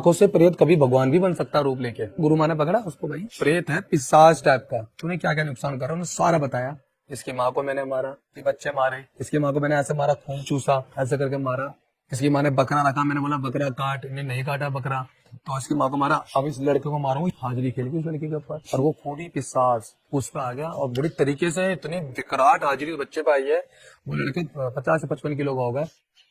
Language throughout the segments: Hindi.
आंखों से प्रेत कभी भगवान भी बन सकता रूप लेके। गुरु माँ ने पकड़ा उसको, भाई प्रेत है, पिशाच टाइप का, तूने क्या क्या नुकसान करा, उन्होंने सारा बताया। इसकी माँ को मैंने मारा, ये बच्चे मारे, इसकी माँ को मैंने ऐसे मारा, खून चूसा, ऐसे करके मारा। इसकी माँ ने बकरा रखा, मैंने बोला बकरा काट, इन्हें नहीं काटा बकरा, तो इसकी माँ को मारा। अब इस लड़के को मारूंगी, हाजिरी खेल गई उस लड़के के ऊपर, और वो खूनी पिशाच उस पर आ गया और बुरी तरीके से इतनी विकराट हाजिरी उस बच्चे पे आई है। वो लड़के 50 से 55 किलो का होगा,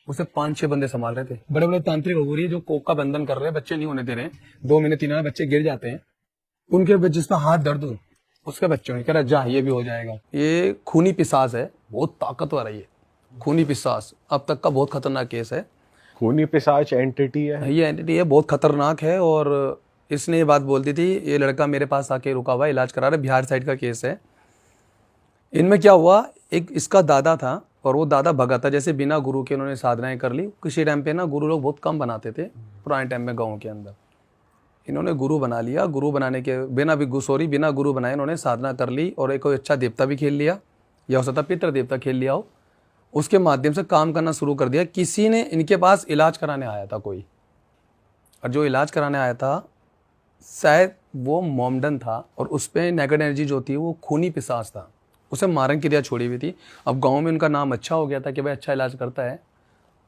उसे 5-6 बंदे संभाल रहे थे। बड़े बड़े तांत्रिक हो रही है जो कोक का बंधन कर रहे हैं, बच्चे नहीं होने दे रहे, 2 महीने 3 महीने बच्चे गिर जाते हैं, उनके जिसका हाथ दर्द हो उसके बच्चों ने कह रहा जा ये भी हो जाएगा। ये खूनी पिशाच है, बहुत ताकतवर है ये खूनी पिशाच, अब तक का बहुत खतरनाक केस है। खूनी पिशाच एंटिटी है, ये एंटिटी है, बहुत खतरनाक है। और इसने ये बात बोलती थी, ये लड़का मेरे पास आके रुका हुआ इलाज करा रहा है, बिहार साइड का केस है। इनमें क्या हुआ, एक इसका दादा था और वो दादा भगा था, जैसे बिना गुरु के उन्होंने साधनाएं कर ली। किसी टाइम पे ना गुरु लोग बहुत कम बनाते थे पुराने टाइम में गाँव के अंदर, इन्होंने गुरु बना लिया। गुरु बनाने के बिना गुरु बनाए इन्होंने साधना कर ली और एक कोई अच्छा देवता भी खेल लिया, या हो सकता पितृ देवता खेल लिया हो, उसके माध्यम से काम करना शुरू कर दिया। किसी ने इनके पास इलाज कराने आया था कोई, और जो इलाज कराने आया था शायद वो मोमडन था, और उस पर नेगेटिव एनर्जी जो थी वो खूनी पिशाच था, उसे मारन क्रिया छोड़ी हुई थी। अब गांव में उनका नाम अच्छा हो गया था कि भाई अच्छा इलाज करता है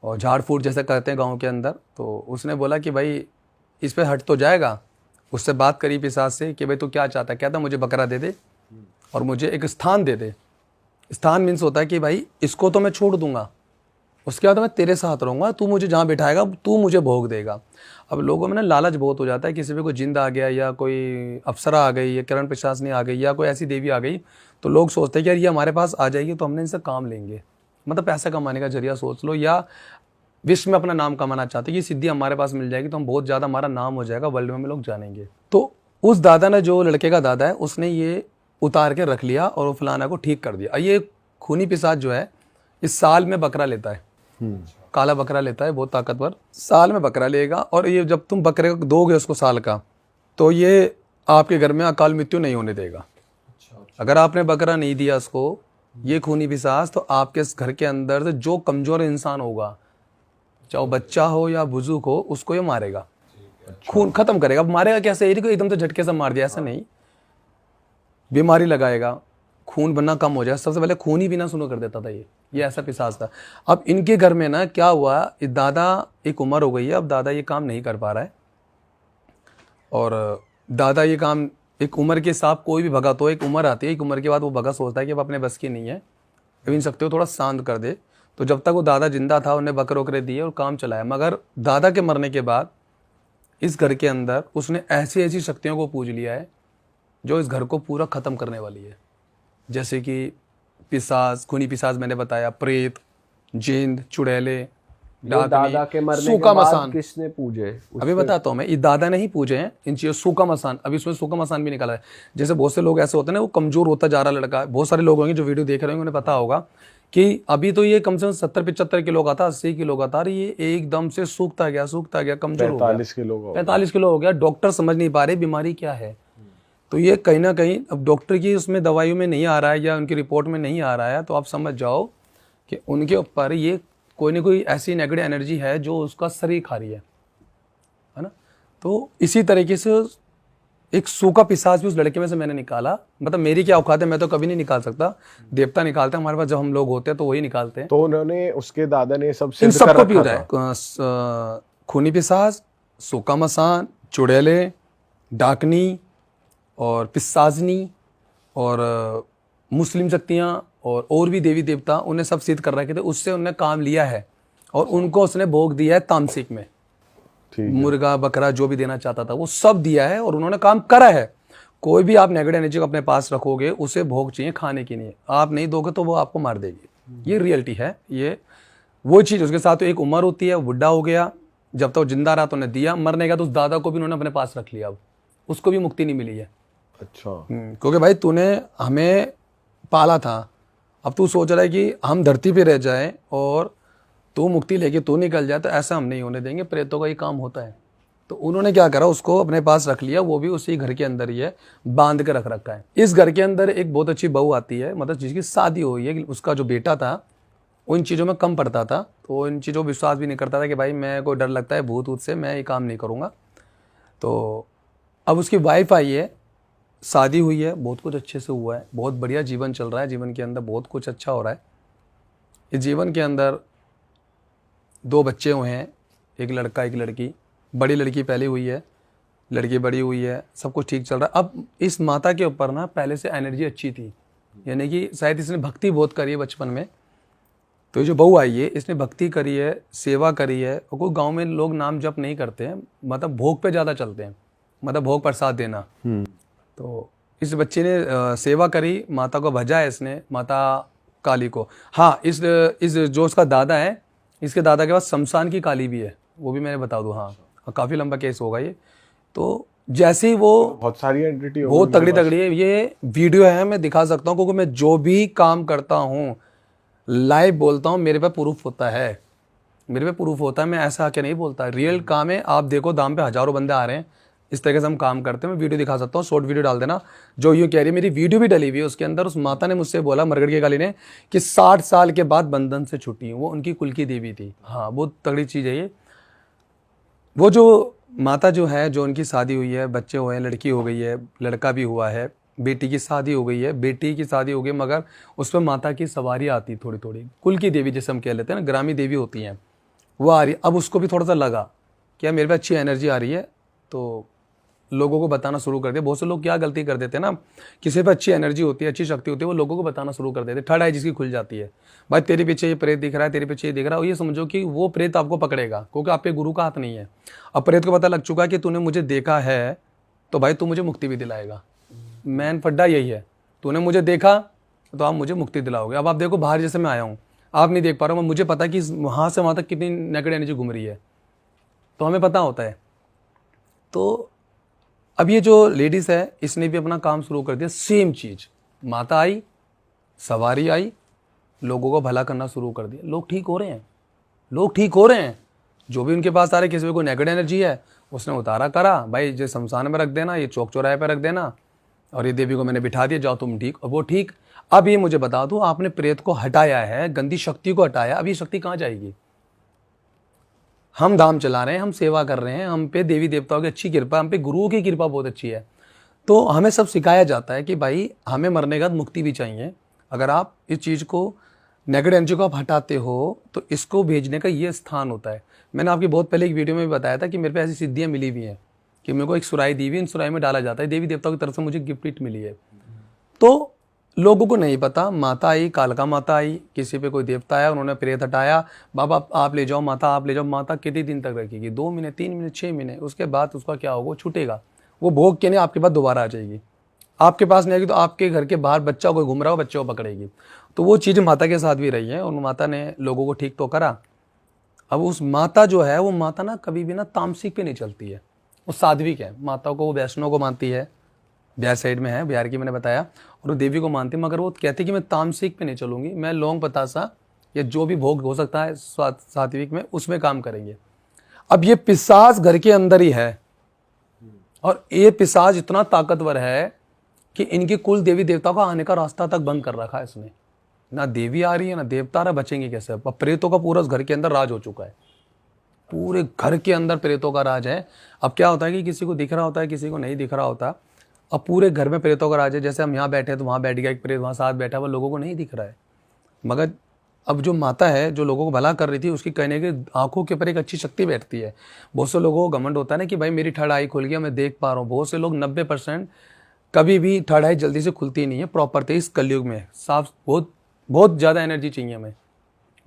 और झाड़ फूट जैसे करते हैं गांव के अंदर। तो उसने बोला कि भाई इस पे हट तो जाएगा। उससे बात करी पिशाच से कि भाई तू क्या चाहता है, कहता मुझे बकरा दे दे और मुझे एक स्थान दे दे। स्थान मीन्स होता है कि भाई इसको तो मैं छोड़ दूंगा, उसके बाद मैं तेरे साथ रहूंगा, तू मुझे जहाँ बिठाएगा तू मुझे भोग देगा। अब लोगों में ना लालच बहुत हो जाता है, किसी पे कोई जिंद आ गया या कोई अप्सरा आ गई या किरण पिशाचनी आ गई या कोई ऐसी देवी आ गई, तो लोग सोचते हैं कि यार ये हमारे पास आ जाएगी तो हमने इनसे काम लेंगे, मतलब पैसा कमाने का जरिया सोच लो, या विश्व में अपना नाम कमाना चाहते हैं कि सिद्धि हमारे पास मिल जाएगी तो हम बहुत ज़्यादा हमारा नाम हो जाएगा, वर्ल्ड में लोग जानेंगे। तो उस दादा ने, जो लड़के का दादा है, उसने ये उतार के रख लिया और वो फलाना को ठीक कर दिया। ये खूनी पिशाच जो है इस साल में बकरा लेता है, काला बकरा लेता है, बहुत ताकतवर, साल में बकरा लेगा। और ये जब तुम बकरे को दोगे उसको साल का, तो ये आपके घर में अकाल मृत्यु नहीं होने देगा। अगर आपने बकरा नहीं दिया उसको, ये खूनी पिशाच, तो आपके घर के अंदर से जो कमजोर इंसान होगा, चाहे बच्चा हो या बुजुर्ग हो, उसको ये मारेगा, खून खत्म करेगा। अब मारेगा कैसे, ये को एकदम तो झटके से मार दिया ऐसा नहीं, बीमारी लगाएगा, खून बनना कम हो जाए। सबसे पहले खून ही पीना शुरू कर देता था ये ऐसा पिशाच था। अब इनके घर में ना क्या हुआ, दादा एक उम्र हो गई है, अब दादा ये काम नहीं कर पा रहा है, और दादा ये काम एक उम्र के साथ कोई भी भगा तो एक उम्र आती है, एक उम्र के बाद वो भगा सोचता है कि अब अपने बस की नहीं है, अब इन सकते हो थोड़ा शांत कर दे। तो जब तक वो दादा जिंदा था उन्हें बकरे वकरे दिए और काम चलाया, मगर दादा के मरने के बाद इस घर के अंदर उसने ऐसी ऐसी शक्तियों को पूज लिया है जो इस घर को पूरा खत्म करने वाली है। जैसे कि पिशाच, खूनी पिशाच मैंने बताया, प्रेत, जिंद, चुड़ैले, दादा के मरने सूखा के बाद मसान किसने पूजे? अभी बताता हूँ मैं, ये दादा ने ही पूजे हैं इन चीजों। सूखा मसान, अभी इसमें सूखा मसान भी निकाला है। जैसे बहुत से लोग ऐसे होते हैं ना, वो कमजोर होता जा रहा लड़का, बहुत सारे लोग होंगे जो वीडियो देख रहे होंगे, उन्हें पता होगा कि अभी तो ये कम से कम 70-75 किलो का था, 80 किलो का था, ये एकदम से सूखता गया, कमजोर हो गया, 45 किलो हो गया। डॉक्टर समझ नहीं पा रहे बीमारी क्या है। तो ये कहीं ना कहीं अब डॉक्टर की उसमें दवाइयों में नहीं आ रहा है या उनकी रिपोर्ट में नहीं आ रहा है, तो आप समझ जाओ कि उनके ऊपर ये कोई ना कोई ऐसी नेगेटिव एनर्जी है जो उसका शरीर खा रही है ना। तो इसी तरीके से एक सूखा पिशाच भी उस लड़के में से मैंने निकाला। मतलब मेरी क्या औकात है, मैं तो कभी नहीं निकाल सकता, देवता निकालते हैं हमारे पास, जब हम लोग होते हैं तो वही निकालते हैं। तो उन्होंने, उसके दादा ने सब इन सिद्ध कर सबको भी रखा होता था। है, खूनी पिशाच, सूखा मसान, चुड़ैले, डाकनी और पिशाचनी और मुस्लिम शक्तियाँ और भी देवी देवता, उन्हें सब सिद्ध कर रखे थे। उससे उन्होंने काम लिया है और उनको उसने भोग दिया है तामसिक में, मुर्गा बकरा जो भी देना चाहता था वो सब दिया है और उन्होंने काम करा है। कोई भी आप नेगेटिव एनर्जी को अपने पास रखोगे, उसे भोग चाहिए खाने की नहीं, आप नहीं दोगे तो वो आपको मार देगी। ये रियलिटी है। ये वो चीज़, उसके साथ तो एक उम्र होती है, बुढ़ा हो गया, जब तक तो जिंदा रहा तो उन्हें दिया, मरने का तो उस दादा को भी उन्होंने अपने पास रख लिया, अब उसको भी मुक्ति नहीं मिली है। अच्छा। क्योंकि भाई तूने हमें पाला था, अब तू सोच रहा है कि हम धरती पे रह जाए और तू मुक्ति लेके तू निकल जाए, तो ऐसा हम नहीं होने देंगे, प्रेतों का ही काम होता है। तो उन्होंने क्या करा, उसको अपने पास रख लिया, वो भी उसी घर के अंदर ही है, बांध के रख रखा है। इस घर के अंदर एक बहुत अच्छी बहू आती है, मतलब जिसकी शादी हुई है, उसका जो बेटा था वो इन चीज़ों में कम पड़ता था, तो इन चीज़ों पर विश्वास भी नहीं करता था कि भाई मैं, कोई डर लगता है भूत वूत से, मैं ये काम नहीं करूँगा। तो अब उसकी वाइफ आई है, शादी हुई है, बहुत कुछ अच्छे से हुआ है, बहुत बढ़िया जीवन चल रहा है, जीवन के अंदर बहुत कुछ अच्छा हो रहा है। इस जीवन के अंदर 2 बच्चे हुए हैं, एक लड़का एक लड़की। बड़ी लड़की पहले हुई है, लड़की बड़ी हुई है, सब कुछ ठीक चल रहा है। अब इस माता के ऊपर ना पहले से एनर्जी अच्छी थी, यानी कि शायद इसने भक्ति बहुत करी है बचपन में। तो ये जो बहू आई है, इसने भक्ति करी है, सेवा करी है। और कोई गांव में लोग नाम जप नहीं करते हैं, मतलब भोग पे ज़्यादा चलते हैं, मतलब भोग प्रसाद देना। तो इस बच्चे ने सेवा करी, माता को भजा है इसने, माता काली को। हाँ, इस जो उसका दादा है, इसके दादा के पास शमशान की काली भी है, वो भी मैंने बता दूँ। हाँ, काफ़ी लंबा केस होगा ये। तो जैसे ही वो बहुत सारी एंटिटी बहुत तगड़ी तगड़ी है, ये वीडियो है, मैं दिखा सकता हूँ, क्योंकि मैं जो भी काम करता हूँ लाइव बोलता हूँ, मेरे पे प्रूफ होता है, मेरे पे प्रूफ होता है। मैं ऐसा आके नहीं बोलता, रियल काम है। आप देखो, दाम पे हजारों बंदे आ रहे हैं, इस तरीके से हम काम करते हैं। मैं वीडियो दिखा सकता हूँ, शॉर्ट वीडियो डाल देना। जो यूँ कह रही है, मेरी वीडियो भी डली हुई है, उसके अंदर उस माता ने मुझसे बोला, मरगड़ की काली ने, कि 60 साल के बाद बंधन से छुटी। वो उनकी कुल की देवी थी। हाँ, बहुत तगड़ी चीज़ है ये। वो जो माता जो है, जो उनकी शादी हुई है, बच्चे हुए हैं, लड़की हो गई है, लड़का भी हुआ है, बेटी की शादी हो गई है, बेटी की शादी हो गई, मगर उस पर माता की सवारी आती थोड़ी थोड़ी। कुल की देवी जैसे हम कह लेते हैं ना, ग्रामी देवी होती हैं, वो आ रही। अब उसको भी थोड़ा सा लगा कि यार मेरे पे अच्छी एनर्जी आ रही है, तो लोगों को बताना शुरू कर दिया। बहुत से लोग क्या गलती कर देते हैं ना, किसी पे अच्छी एनर्जी होती है, अच्छी शक्ति होती है, वो लोगों को बताना शुरू कर देते हैं। थर्ड आई जिसकी खुल जाती है, भाई तेरे पीछे ये प्रेत दिख रहा है, तेरे पीछे ये दिख रहा है, और ये समझो कि वो प्रेत आपको पकड़ेगा, क्योंकि आपके गुरु का हाथ नहीं है। अब प्रेत को पता लग चुका है कि तूने मुझे देखा है, तो भाई तू मुझे मुक्ति भी दिलाएगा। मैन फड्डा यही है, तूने मुझे देखा तो आप मुझे मुक्ति दिलाओगे। अब आप देखो, बाहर जैसे मैं आया हूँ, आप नहीं देख पा रहे हो, मुझे पता है कि वहाँ से वहाँ तक कितनी नेगेटिव एनर्जी घूम रही है, तो हमें पता होता है। तो अब ये जो लेडीज़ है, इसने भी अपना काम शुरू कर दिया। सेम चीज़, माता आई, सवारी आई, लोगों को भला करना शुरू कर दिया। लोग ठीक हो रहे हैं, लोग ठीक हो रहे हैं। जो भी उनके पास आ रहे, किसी में कोई नेगेटिव एनर्जी है, उसने उतारा करा, भाई ये शमशान में रख देना, ये चौक चौराहे पर रख देना, और ये देवी को मैंने बिठा दिया, जाओ तुम ठीक, और वो ठीक। अब ये मुझे बता दो, आपने प्रेत को हटाया है, गंदी शक्ति को हटाया, अब ये शक्ति कहाँ जाएगी? हम धाम चला रहे हैं, हम सेवा कर रहे हैं, हम पे देवी देवताओं की अच्छी कृपा, हम पे गुरुओं की कृपा बहुत अच्छी है। तो हमें सब सिखाया जाता है कि भाई हमें मरने के बाद मुक्ति भी चाहिए। अगर आप इस चीज़ को, नेगेटिव एनर्जी को आप हटाते हो, तो इसको भेजने का ये स्थान होता है। मैंने आपकी बहुत पहले एक वीडियो में भी बताया था कि मेरे पे ऐसी सिद्धियाँ मिली हुई हैं कि मेरे को एक सुराई दी हुई, इन सुराई में डाला जाता है, देवी देवताओं की तरफ से मुझे गिफ्ट मिली है। तो लोगों को नहीं पता, माता आई, कालका माता आई, किसी पे कोई देवता आया, उन्होंने प्रेत हटाया, बाबा आप ले जाओ, माता आप ले जाओ। माता कितने दिन तक रखेगी? 2 महीने, 3 महीने, 6 महीने, उसके बाद उसका क्या होगा? वो छूटेगा, वो भोग के नहीं आपके पास दोबारा आ जाएगी। आपके पास नहीं आएगी तो आपके घर के बाहर बच्चा कोई घूम रहा हो, बच्चे को पकड़ेगी। तो वो चीज़ माता के साथ भी रही है, और माता ने लोगों को ठीक तो करा। अब उस माता जो है, वो माता ना कभी भी ना तामसिक पे नहीं चलती है, वो साध्विक है। माता को वो वैष्णव को मानती है, बिहार साइड में है, बिहार की मैंने बताया, और वो देवी को मानती है, मगर वो कहती है कि मैं तामसिक पे नहीं चलूंगी, मैं लौंग बतासा या जो भी भोग हो सकता है सात्विक में, उसमें काम करेंगे। अब ये पिशाच घर के अंदर ही है, और ये पिशाच इतना ताकतवर है कि इनकी कुल देवी देवता का आने का रास्ता तक बंद कर रखा है इसने। ना देवी आ रही है, ना देवता आ रहा, बचेंगे कैसे? अब प्रेतों का पूरा उस घर के अंदर राज हो चुका है, पूरे घर के अंदर प्रेतों का राज है। अब क्या होता है कि किसी को दिख रहा होता है, किसी को नहीं दिख रहा होता। अब पूरे घर में प्रेतों का राज है। जैसे हम यहाँ बैठे तो वहाँ बैठ गया एक प्रेत, वहाँ साथ बैठा, वो लोगों को नहीं दिख रहा है। मगर अब जो माता है, जो लोगों को भला कर रही थी, उसकी कहने की आंखों के ऊपर एक अच्छी शक्ति बैठती है। बहुत से लोगों को घमंड होता है ना कि भाई मेरी थर्ड आई खुल गया, मैं देख पा रहा हूँ। बहुत से लोग 90% कभी भी थर्ड आई जल्दी से खुलती नहीं है प्रॉपर। थे इस कलयुग में साफ बहुत बहुत ज़्यादा एनर्जी चाहिए हमें,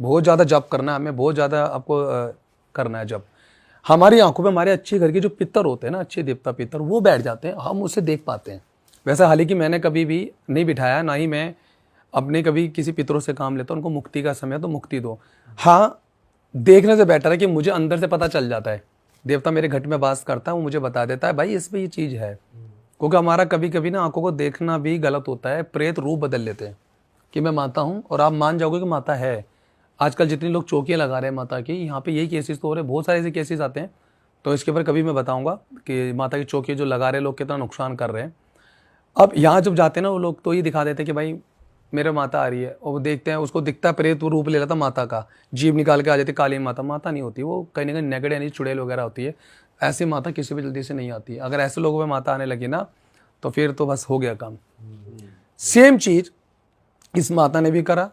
बहुत ज़्यादा जप करना है हमें, बहुत ज़्यादा आपको करना है जप। हमारी आंखों पे हमारे अच्छे घर के जो पितर होते हैं ना, अच्छे देवता पितर, वो बैठ जाते हैं, हम उसे देख पाते हैं। वैसे हालांकि मैंने कभी भी नहीं बिठाया, ना ही मैं अपने कभी किसी पितरों से काम लेता हूँ। उनको मुक्ति का समय तो मुक्ति दो। हाँ, देखने से बेटर है कि मुझे अंदर से पता चल जाता है। देवता मेरे घर में वास करता है, वो मुझे बता देता है भाई इसमें ये चीज़ है। क्योंकि हमारा कभी कभी ना आंखों को देखना भी गलत होता है। प्रेत रूप बदल लेते हैं कि मैं माता हूँ, और आप मान जाओगे कि माता है। आजकल जितने लोग चौकियाँ लगा रहे हैं माता की, यहाँ पे यही केसेस तो हो रहे हैं, बहुत सारे ऐसे केसेस आते हैं। तो इसके ऊपर कभी मैं बताऊंगा कि माता की चौकियाँ जो लगा रहे लोग कितना नुकसान कर रहे हैं। अब यहाँ जब जाते हैं ना वो लोग, तो ये दिखा देते हैं कि भाई मेरे माता आ रही है, और वो देखते हैं, उसको दिखता है प्रेत, वो रूप ले लेता माता का, जीभ निकाल के आ जाती काली माता। माता नहीं होती, वो कहीं ना कहीं नेगेटिव एनर्जी चुड़ैल वगैरह होती है। ऐसी माता किसी भी जल्दी से नहीं आती। अगर ऐसे लोगों पे माता आने लगी ना तो फिर तो बस हो गया काम। सेम चीज इस माता ने भी करा।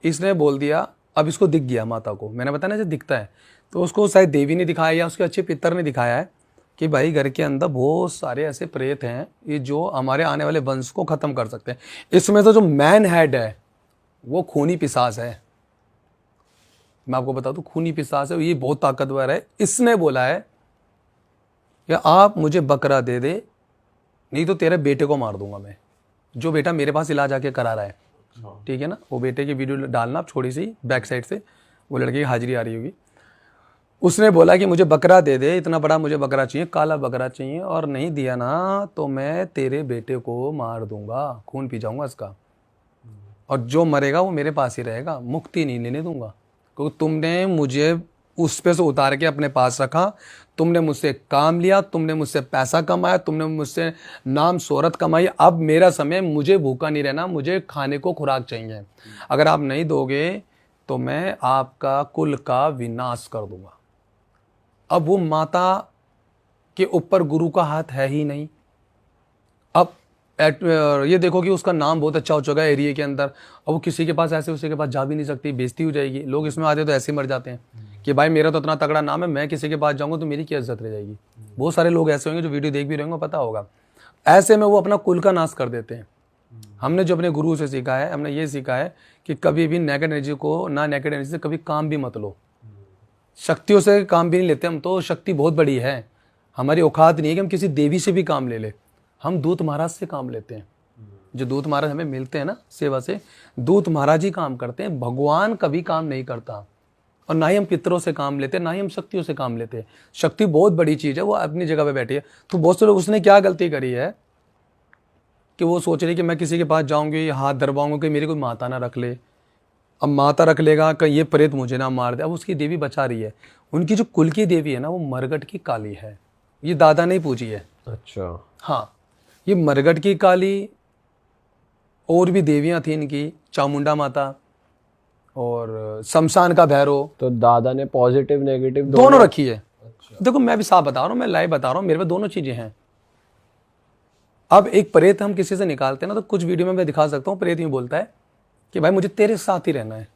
इसने बोल दिया, अब इसको दिख गया माता को, मैंने बताया ना जो दिखता है, तो उसको शायद देवी ने दिखाया या उसके अच्छे पितर ने दिखाया है कि भाई घर के अंदर बहुत सारे ऐसे प्रेत हैं ये जो हमारे आने वाले वंश को खत्म कर सकते हैं। इसमें तो जो मैन हेड है वो खूनी पिशाच है। मैं आपको बता दूं खूनी पिशाच है, ये बहुत ताकतवर है। इसने बोला है कि आप मुझे बकरा दे दे, नहीं तो तेरे बेटे को मार दूंगा मैं, जो बेटा मेरे पास इलाज आके करा रहा है। ठीक है ना, वो बेटे की वीडियो डालना आप छोटी सी बैक साइड से, वो लड़के की हाजिरी आ रही होगी। उसने बोला कि मुझे बकरा दे दे, इतना बड़ा मुझे बकरा चाहिए, काला बकरा चाहिए, और नहीं दिया ना तो मैं तेरे बेटे को मार दूंगा, खून पी जाऊंगा इसका, और जो मरेगा वो मेरे पास ही रहेगा, मुक्ति नहीं लेने दूंगा, क्योंकि तुमने मुझे उस पे से उतार के अपने पास रखा, तुमने मुझसे काम लिया, तुमने मुझसे पैसा कमाया, तुमने मुझसे नाम शोहरत कमाई। अब मेरा समय, मुझे भूखा नहीं रहना, मुझे खाने को खुराक चाहिए। अगर आप नहीं दोगे तो मैं आपका कुल का विनाश कर दूंगा। अब वो माता के ऊपर गुरु का हाथ है ही नहीं। अब ये देखो कि उसका नाम बहुत अच्छा हो चुका है एरिया के अंदर, अब वो किसी के पास ऐसे उसी के पास जा भी नहीं सकती, बेइज्जती हो जाएगी। लोग इसमें आते तो ऐसे ही मर जाते हैं कि भाई मेरा तो इतना तगड़ा नाम है, मैं किसी के पास जाऊंगा तो मेरी क्या इज्जत रह जाएगी। बहुत सारे लोग ऐसे होंगे जो वीडियो देख भी रहे होंगे, पता होगा। ऐसे में वो अपना कुल का नाश कर देते हैं। हमने जो अपने गुरु से सीखा है, हमने ये सीखा है कि कभी भी नेगेटिव एनर्जी को, ना नेगेटिव एनर्जी से कभी काम भी मत लो। शक्तियों से काम भी नहीं लेते हम, तो शक्ति बहुत बड़ी है, हमारी औकात नहीं है कि हम किसी देवी से भी काम ले ले। हम दूत महाराज से काम लेते हैं। जो दूत महाराज हमें मिलते हैं ना सेवा से, दूत महाराज ही काम करते हैं, भगवान कभी काम नहीं करता। और ना ही हम पितरों से काम लेते, ना ही हम शक्तियों से काम लेते। शक्ति बहुत बड़ी चीज है, वो अपनी जगह पे बैठी है। तो बहुत से लोग, उसने क्या गलती करी है कि वो सोच रही कि मैं किसी के पास जाऊंगी, हाथ दरबाऊंगा कि मेरी कोई माता ना रख ले। अब माता रख लेगा कहीं ये प्रेत मुझे ना मार दे। अब उसकी देवी बचा रही है। उनकी जो कुल की देवी है ना वो मरगट की काली है। ये दादा ने पूछी है। अच्छा। हाँ, ये मरगट की काली, और भी देवियां थी इनकी, चामुंडा माता और शमशान का भैरव, तो दादा ने पॉजिटिव नेगेटिव दोनों रखी है। देखो मैं भी साफ बता रहा हूँ, मैं लाइव बता रहा हूँ, मेरे पे दोनों चीजें हैं। अब एक प्रेत हम किसी से निकालते हैं ना, तो कुछ वीडियो में मैं दिखा सकता हूँ, प्रेत यूँ बोलता है कि भाई मुझे तेरे साथ ही रहना है।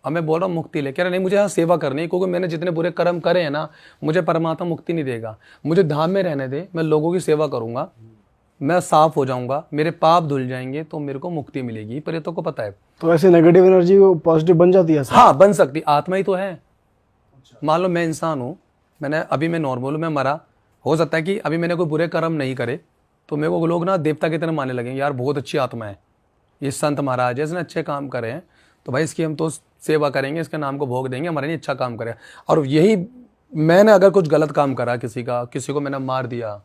अब मैं बोल रहा हूँ मुक्ति ले, कह रहा नहीं मुझे यहाँ सेवा करनी है, क्योंकि मैंने जितने बुरे कर्म करे हैं ना, मुझे परमात्मा मुक्ति नहीं देगा। मुझे धाम में रहने दे, मैं लोगों की सेवा करूंगा, मैं साफ हो जाऊंगा, मेरे पाप धुल जाएंगे, तो मेरे को मुक्ति मिलेगी। प्रेतों को पता है। तो ऐसे नेगेटिव एनर्जी वो पॉजिटिव बन जाती है सर? हाँ बन सकती, आत्मा ही तो है। मान लो मैं इंसान हूँ, मैं नॉर्मल हूँ, मैं मरा, हो सकता है कि अभी मैंने कोई बुरे कर्म नहीं करे, तो मेरे को लोग ना देवता की तरह मानने लगे, यार बहुत अच्छी आत्मा है, ये संत महाराज है, इसने अच्छे काम करे हैं, तो भाई इसकी हम तो सेवा करेंगे, इसके नाम को भोग देंगे, हमारे लिए अच्छा काम करे। और यही मैंने अगर कुछ गलत काम करा, किसी को मैंने मार दिया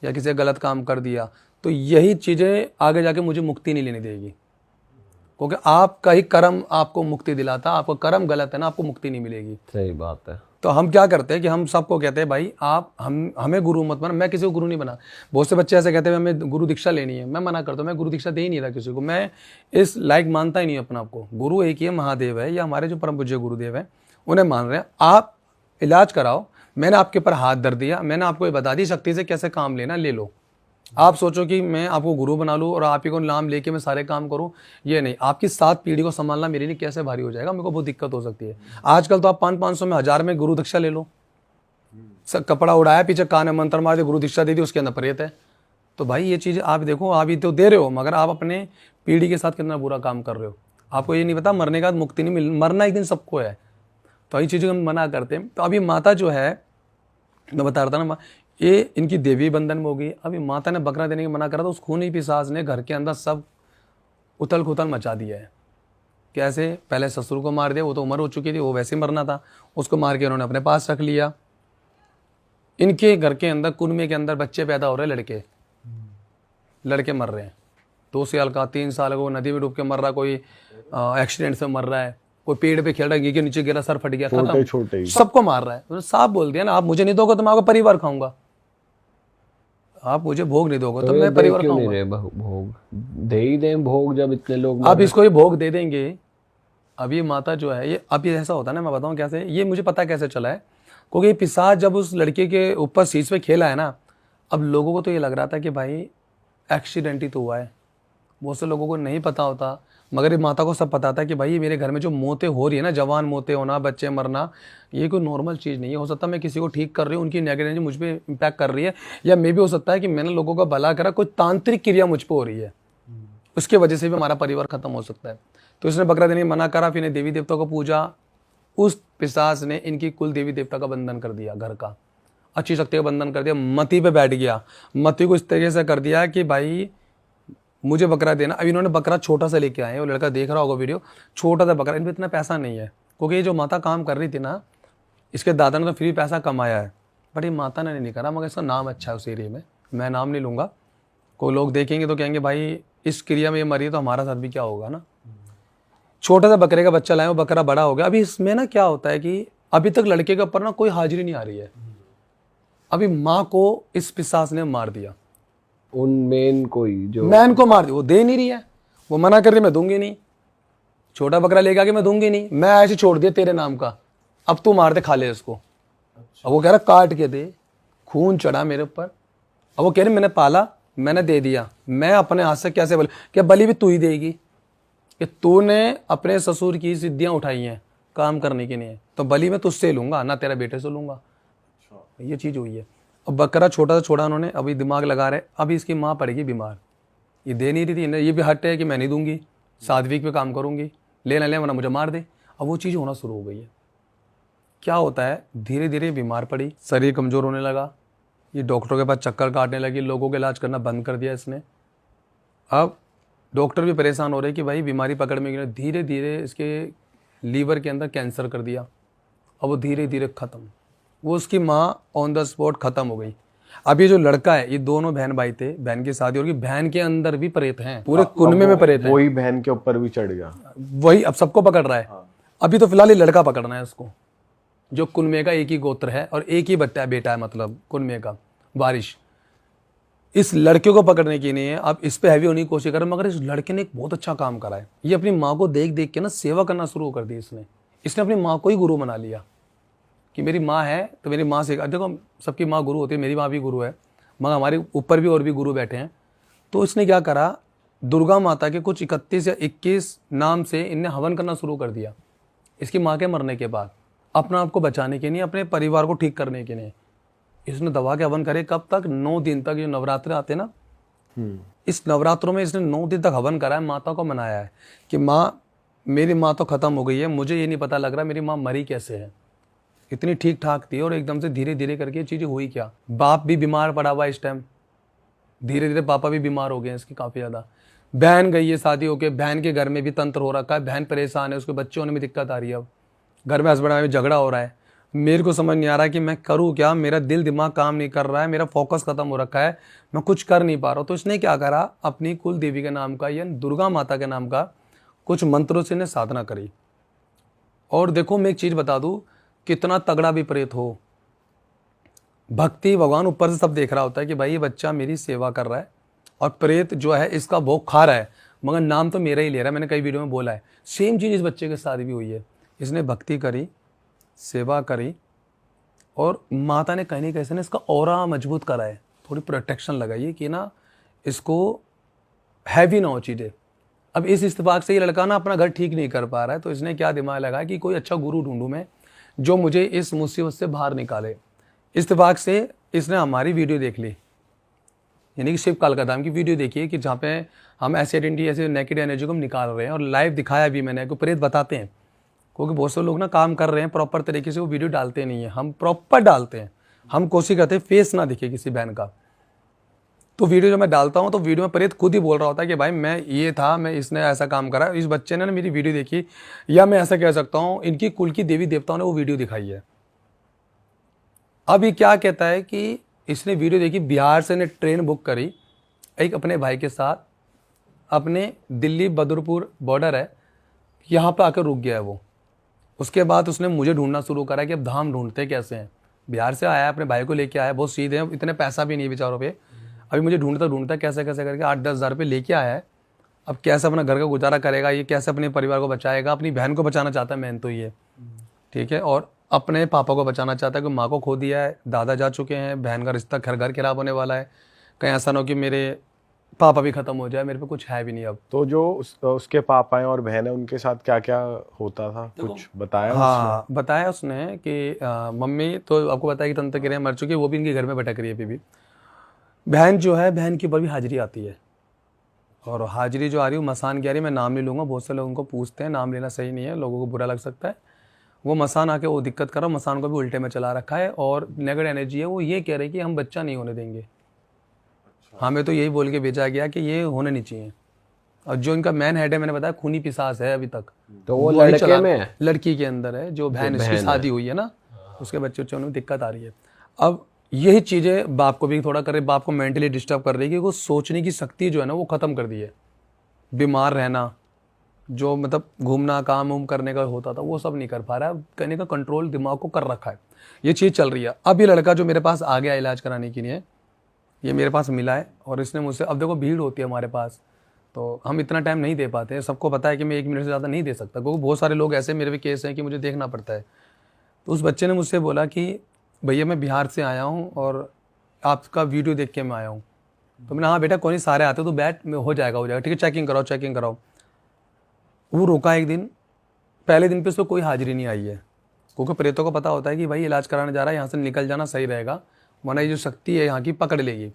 या किसी गलत काम कर दिया, तो यही चीज़ें आगे जाके मुझे मुक्ति नहीं लेने देगी, क्योंकि आपका ही कर्म आपको मुक्ति दिलाता। आपका कर्म गलत है ना, आपको मुक्ति नहीं मिलेगी। सही बात है। तो हम क्या करते हैं कि हम सबको कहते हैं भाई आप हमें गुरु मत बना। मैं किसी को गुरु नहीं बना। बहुत से बच्चे ऐसे कहते हैं हमें गुरु दीक्षा लेनी है, मैं मना करता हूँ, मैं गुरु दीक्षा दे ही नहीं रहा किसी को। मैं इस लायक मानता ही नहीं अपने आप को। गुरु एक ही है, महादेव है, या हमारे जो परम पूज्य गुरुदेव है उन्हें मान रहे हैं। आप इलाज कराओ, मैंने आपके ऊपर हाथ धर दिया, मैंने आपको ये बता दी शक्ति से कैसे काम लेना, ले लो। आप सोचो कि मैं आपको गुरु बना लूँ और आप ही को नाम लेके मैं सारे काम करूँ, ये नहीं। आपकी 7 पीढ़ी को संभालना मेरे लिए कैसे भारी हो जाएगा, मेरे को बहुत दिक्कत हो सकती है। आजकल तो आप 500-500 में 1000 में गुरु दीक्षा ले लो। सब कपड़ा उड़ाया, पीछे कान में मंत्र मार दे, गुरु दीक्षा दे दी, उसके अंदर प्रेत है। तो भाई ये चीज़ आप देखो, आप ये तो दे रहे हो, मगर आप अपने पीढ़ी के साथ कितना बुरा काम कर रहे हो। आपको ये नहीं पता मरने के बाद मुक्ति नहीं मिल, मरना एक दिन सबको है। तो ये चीज़ें हम मना करते हैं। तो अभी माता जो है, मैं बता रहा था ना, ये इनकी देवी बंधन में होगी। अभी माता ने बकरा देने की मना करा, तो उस खूनी पिशाच ने घर के अंदर सब उथल पुथल मचा दिया है। कैसे? पहले ससुर को मार दिया, वो तो उम्र हो चुकी थी, वो वैसे ही मरना था, उसको मार के उन्होंने अपने पास रख लिया। इनके घर के अंदर, कुनमे के अंदर बच्चे पैदा हो रहे हैं, लड़के मर रहे हैं। 2 साल का, 3 साल का, वो नदी में डूब के मर रहा, कोई एक्सीडेंट से मर रहा है, कोई पेड़ पे खेल रहा है, के नीचे गिरा, सर फट गया, खत्म। छोटे सबको मार रहा है। तो साफ बोल दिया ना, आप मुझे नहीं दोगे तो मैं आपका परिवार खाऊंगा। आप मुझे भोग नहीं दोगे तो मैं परिवार खाऊंगा। भोग दे ही दें, भोग जब इतने लोग आप इसको ही भोग दे देंगे। अब ये माता जो है, ये अब ये ऐसा होता है ना, मैं बताऊं कैसे, ये मुझे पता कैसे चला है। क्योंकि ये पिशाच जब उस लड़के के ऊपर शीश पे खेला है ना, अब लोगों को तो ये लग रहा था कि भाई एक्सीडेंट ही तो हुआ है। बहुत से लोगों को नहीं पता होता, मगर ये माता को सब पता था कि भाई मेरे घर में जो मौतें हो रही है ना, जवान मौतें होना, बच्चे मरना, ये कोई नॉर्मल चीज़ नहीं है। हो सकता है मैं किसी को ठीक कर रही हूँ, उनकी नेगेटिव एनर्जी मुझ पर इम्पैक्ट कर रही है, या मे भी हो सकता है कि मैंने लोगों का भला करा, कोई तांत्रिक क्रिया मुझ पर हो रही है, उसके वजह से भी हमारा परिवार खत्म हो सकता है। तो इसने बकरा देने मना करा, फिर देवी देवता को पूजा। उस पिशाच ने इनकी कुल देवी देवता का बंधन कर दिया, घर का अच्छी शक्ति का बंधन कर दिया। मती पे बैठ गया, मती को इस तरीके से कर दिया कि भाई मुझे बकरा देना। अब इन्होंने बकरा छोटा सा लेके आए, वो लड़का देख रहा होगा वीडियो, छोटा सा बकरा, इन पर इतना पैसा नहीं है, क्योंकि ये जो माता काम कर रही थी ना, इसके दादा ने तो फ्री पैसा कमाया है, बट ये माता ने नहीं करा। मगर इसका नाम अच्छा है उस एरिया में, मैं नाम नहीं लूँगा, कोई लोग देखेंगे तो कहेंगे भाई इस क्रिया में ये मरी तो हमारा साथ भी क्या होगा ना। छोटा सा बकरे का बच्चा लाए, वो बकरा बड़ा हो गया। अभी इसमें ना क्या होता है कि अभी तक लड़के के ऊपर ना कोई हाजिरी नहीं आ रही है। अभी माँ को इस पिशाच ने मार दिया, उन मेन कोई जो मैन को मार दिया, वो दे नहीं रही है, वो मना कर रही मैं दूंगी नहीं, छोटा बकरा लेके आके मैं दूंगी नहीं, मैं ऐसे छोड़ दिया तेरे नाम का, अब तू मार दे, खा ले इसको। अब वो कह रहा काट के दे, खून चढ़ा मेरे ऊपर। अब वो कह रही मैंने पाला, मैंने दे दिया, मैं अपने हाथ से कैसे बलि, क्या बलि भी तू ही देगी, कि तूने अपने ससुर की सिद्धियां उठाई हैं काम करने के लिए, तो बलि मैं तुझसे लूंगा ना तेरे बेटे से लूंगा। ये चीज़ हुई है। अब बकरा छोटा सा छोड़ा उन्होंने, अभी दिमाग लगा रहे, अभी इसकी माँ पड़ेगी बीमार, ये दे नहीं रही थी, ये भी हट है कि मैं नहीं दूंगी, 7 वीक पे काम करूंगी, ले ले वरना मुझे मार दे। अब वो चीज़ होना शुरू हो गई है। क्या होता है, धीरे धीरे बीमार पड़ी, शरीर कमज़ोर होने लगा, ये डॉक्टरों के पास चक्कर काटने लगी, लोगों का इलाज करना बंद कर दिया इसने। अब डॉक्टर भी परेशान हो रहे कि भाई बीमारी पकड़ में गई। धीरे धीरे इसके लीवर के अंदर कैंसर कर दिया। अब वो धीरे धीरे ख़त्म, वो उसकी माँ ऑन द स्पॉट ख़त्म हो गई। अब ये जो लड़का है, ये दोनों बहन भाई थे, बहन की शादी हो गई, बहन के अंदर भी प्रेत हैं, पूरे कुनबे में प्रेत हैं। वही बहन के ऊपर भी चढ़ गया, वही अब सबको पकड़ रहा है। अभी तो फिलहाल ये लड़का पकड़ना है उसको, जो कुनबे का एक ही गोत्र है और एक ही बेटा है, मतलब कुनबे का वारिश। इस लड़के को पकड़ने के लिए अब इस पे हैवी होने की कोशिश कर, मगर इस लड़के ने एक बहुत अच्छा काम करा है। ये अपनी माँ को देख देख के ना सेवा करना शुरू कर दी इसने अपनी माँ को ही गुरु बना लिया कि मेरी माँ है तो मेरी माँ से, देखो सबकी माँ गुरु होती है, मेरी माँ भी गुरु है, मगर हमारे ऊपर भी और भी गुरु बैठे हैं। तो इसने क्या करा, दुर्गा माता के कुछ 31 या 21 नाम से इनने हवन करना शुरू कर दिया इसकी माँ के मरने के बाद, अपना आप को बचाने के लिए, अपने परिवार को ठीक करने के लिए। इसने दवा के हवन करे, कब तक, 9 दिन तक। जो नवरात्र आते ना, इस नवरात्रों में इसने 9 दिन तक हवन करा है, माता को मनाया है कि माँ, मेरी माँ तो खत्म हो गई है, मुझे ये नहीं पता लग रहा मेरी माँ मरी कैसे है, इतनी ठीक ठाक थी और एकदम से धीरे धीरे करके चीज़ें हुई क्या। बाप भी बीमार पड़ा हुआ इस टाइम, धीरे धीरे पापा भी बीमार हो गए हैं इसकी काफ़ी ज़्यादा। बहन गई है शादी होके, बहन के घर में भी तंत्र हो रखा है, बहन परेशान है, उसके बच्चे होने में दिक्कत आ रही है। अब घर में हस्बैंड में झगड़ा हो रहा है, मेरे को समझ नहीं आ रहा कि मैं करूँ क्या, मेरा दिल दिमाग काम नहीं कर रहा है, मेरा फोकस खत्म हो रखा है, मैं कुछ कर नहीं पा रहा हूँ। तो इसने क्या करा, अपनी कुल देवी के नाम का या दुर्गा माता के नाम का कुछ मंत्रों से इन्हें साधना करी। और देखो मैं एक चीज़ बता दूँ, कितना तगड़ा भी प्रेत हो, भक्ति, भगवान ऊपर से सब देख रहा होता है कि भाई ये बच्चा मेरी सेवा कर रहा है, और प्रेत जो है इसका भोग खा रहा है, मगर नाम तो मेरा ही ले रहा है। मैंने कई वीडियो में बोला है, सेम चीज़ इस बच्चे के साथ भी हुई है। इसने भक्ति करी, सेवा करी, और माता ने कहीं ना कहीं से इसका ऑरा मजबूत करा है, थोड़ी प्रोटेक्शन लगाई है कि ना इसको हैवी ना हो चीज़ें। अब इस इत्तेफाक से ये लड़का ना अपना घर ठीक नहीं कर पा रहा है, तो इसने क्या दिमाग लगाया कि कोई अच्छा गुरु ढूंढूं मैं जो मुझे इस मुसीबत से बाहर निकाले। इत्तेफाक से इसने हमारी वीडियो देख ली, यानी कि शिव कालकाधाम की वीडियो देखी है कि जहाँ पे हम ऐसे आइडेंटिटी, ऐसे नेगेटिव एनर्जी को हम निकाल रहे हैं, और लाइव दिखाया भी मैंने को प्रेत बताते हैं, क्योंकि बहुत से लोग ना काम कर रहे हैं प्रॉपर तरीके से, वो वीडियो डालते नहीं है, हम प्रॉपर डालते हैं, हम कोशिश करते हैं फेस ना दिखे किसी बहन का। तो वीडियो जब मैं डालता हूँ तो वीडियो में प्रेत खुद ही बोल रहा होता है कि भाई मैं ये था, मैं इसने ऐसा काम करा, इस बच्चे ने ना मेरी वीडियो देखी, या मैं ऐसा कह सकता हूँ इनकी कुल की देवी देवताओं ने वो वीडियो दिखाई है। अब ये क्या कहता है कि इसने वीडियो देखी, बिहार से ने ट्रेन बुक करी एक अपने भाई के साथ, अपने दिल्ली बदरपुर बॉर्डर है, यहाँ पर आकर रुक गया है वो। उसके बाद उसने मुझे ढूंढना शुरू करा कि अब धाम ढूंढते कैसे हैं। बिहार से आया, अपने भाई को लेके आया, बहुत सीधे हैं, इतने पैसा भी नहीं है बेचारों पे। अभी मुझे ढूंढता कैसे कैसे करके 8-10 हज़ार रुपये लेके आया है। अब कैसे अपना घर का गुजारा करेगा, ये कैसे अपने परिवार को बचाएगा, अपनी बहन को बचाना चाहता है, मेन तो ये, ठीक है। और अपने पापा को बचाना चाहता है कि माँ को खो दिया है, दादा जा चुके हैं, बहन का रिश्ता घर खराब होने वाला है, कहीं ऐसा ना हो कि मेरे पापा भी ख़त्म हो जाए, मेरे पे कुछ है भी नहीं अब। तो जो उसके पापा हैं और बहन है उनके साथ क्या क्या होता था, कुछ बताया हाँ बताया उसने कि मम्मी तो आपको बताया कि तंत्र क्रिया मर चुकी है, वो भी इनके घर में भटक रही है अभी भी। बहन जो है, बहन के ऊपर भी हाजिरी आती है, और हाजिरी जो आ रही है वो मसान की आ रही है। मैं नाम नहीं लूँगा, बहुत से लोग उनको पूछते हैं, नाम लेना सही नहीं है, लोगों को बुरा लग सकता है। वो मसान आके वो दिक्कत कर रहा है, मसान को भी उल्टे में चला रखा है, और नेगेटिव एनर्जी है, वो ये कह रहे हैं कि हम बच्चा नहीं होने देंगे। हमें तो यही बोल के भेजा गया कि ये होने नहीं चाहिए। और जो इनका मैन हेड है, मैंने बताया खूनी पिशाच है अभी तक, तो वो वही लड़के में है? लड़की के अंदर है, जो बहन इसकी शादी हुई है ना, उसके बच्चे में दिक्कत आ रही है। अब यही चीज़ें बाप को भी थोड़ा कर रही, बाप को मेंटली डिस्टर्ब कर रही है कि वो सोचने की शक्ति जो है ना वो ख़त्म कर दी है। बीमार रहना, जो मतलब घूमना, काम उम करने का होता था, वो सब नहीं कर पा रहा है, कहने का कंट्रोल दिमाग को कर रखा है। ये चीज़ चल रही है। अब ये लड़का जो मेरे पास आ गया इलाज कराने के लिए, ये मेरे पास मिला है, और इसने मुझसे, अब देखो भीड़ होती है हमारे पास, तो हम इतना टाइम नहीं दे पाते। सबको पता है कि मैं 1 मिनट से ज़्यादा नहीं दे सकता, क्योंकि बहुत सारे लोग ऐसे मेरे भी केस हैं कि मुझे देखना पड़ता है। तो उस बच्चे ने मुझसे बोला कि भैया मैं बिहार से आया हूँ और आपका वीडियो देख के मैं आया हूँ। तो मैंने, हाँ बेटा कोई नहीं, सारे आते हो, तो बैठ में हो जाएगा, ठीक है, चेकिंग कराओ। वो रोका एक दिन, पहले दिन पे उसको कोई हाजिरी नहीं आई है, क्योंकि प्रेतों को पता होता है कि भाई इलाज कराने जा रहा है, यहाँ से निकल जाना सही रहेगा, वरना ये जो शक्ति है यहाँ की पकड़ लेगी।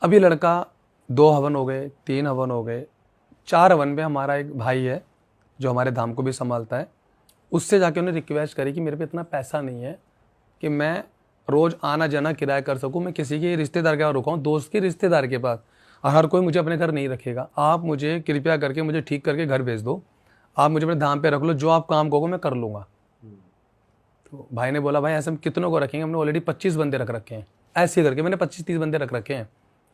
अब ये लड़का 2 हवन हो गए, 3 हवन हो गए, 4 हवन में हमारा एक भाई है जो हमारे धाम को भी संभालता है, उससे जाके उन्हें रिक्वेस्ट करी कि मेरे पे इतना पैसा नहीं है कि मैं रोज़ आना जाना किराया कर सकूं, मैं किसी के रिश्तेदार के पास रुका हूँ, दोस्त के रिश्तेदार के पास, और हर कोई मुझे अपने घर नहीं रखेगा। आप मुझे कृपया करके मुझे ठीक करके घर भेज दो, आप मुझे अपने धाम पे रख लो, जो आप काम कहोगे मैं कर लूँगा। तो भाई ने बोला भाई ऐसे हम कितनों को रखेंगे, हमने ऑलरेडी 25 बंदे रख रखे हैं, ऐसे करके मैंने 25-30 बंदे रख रखे हैं,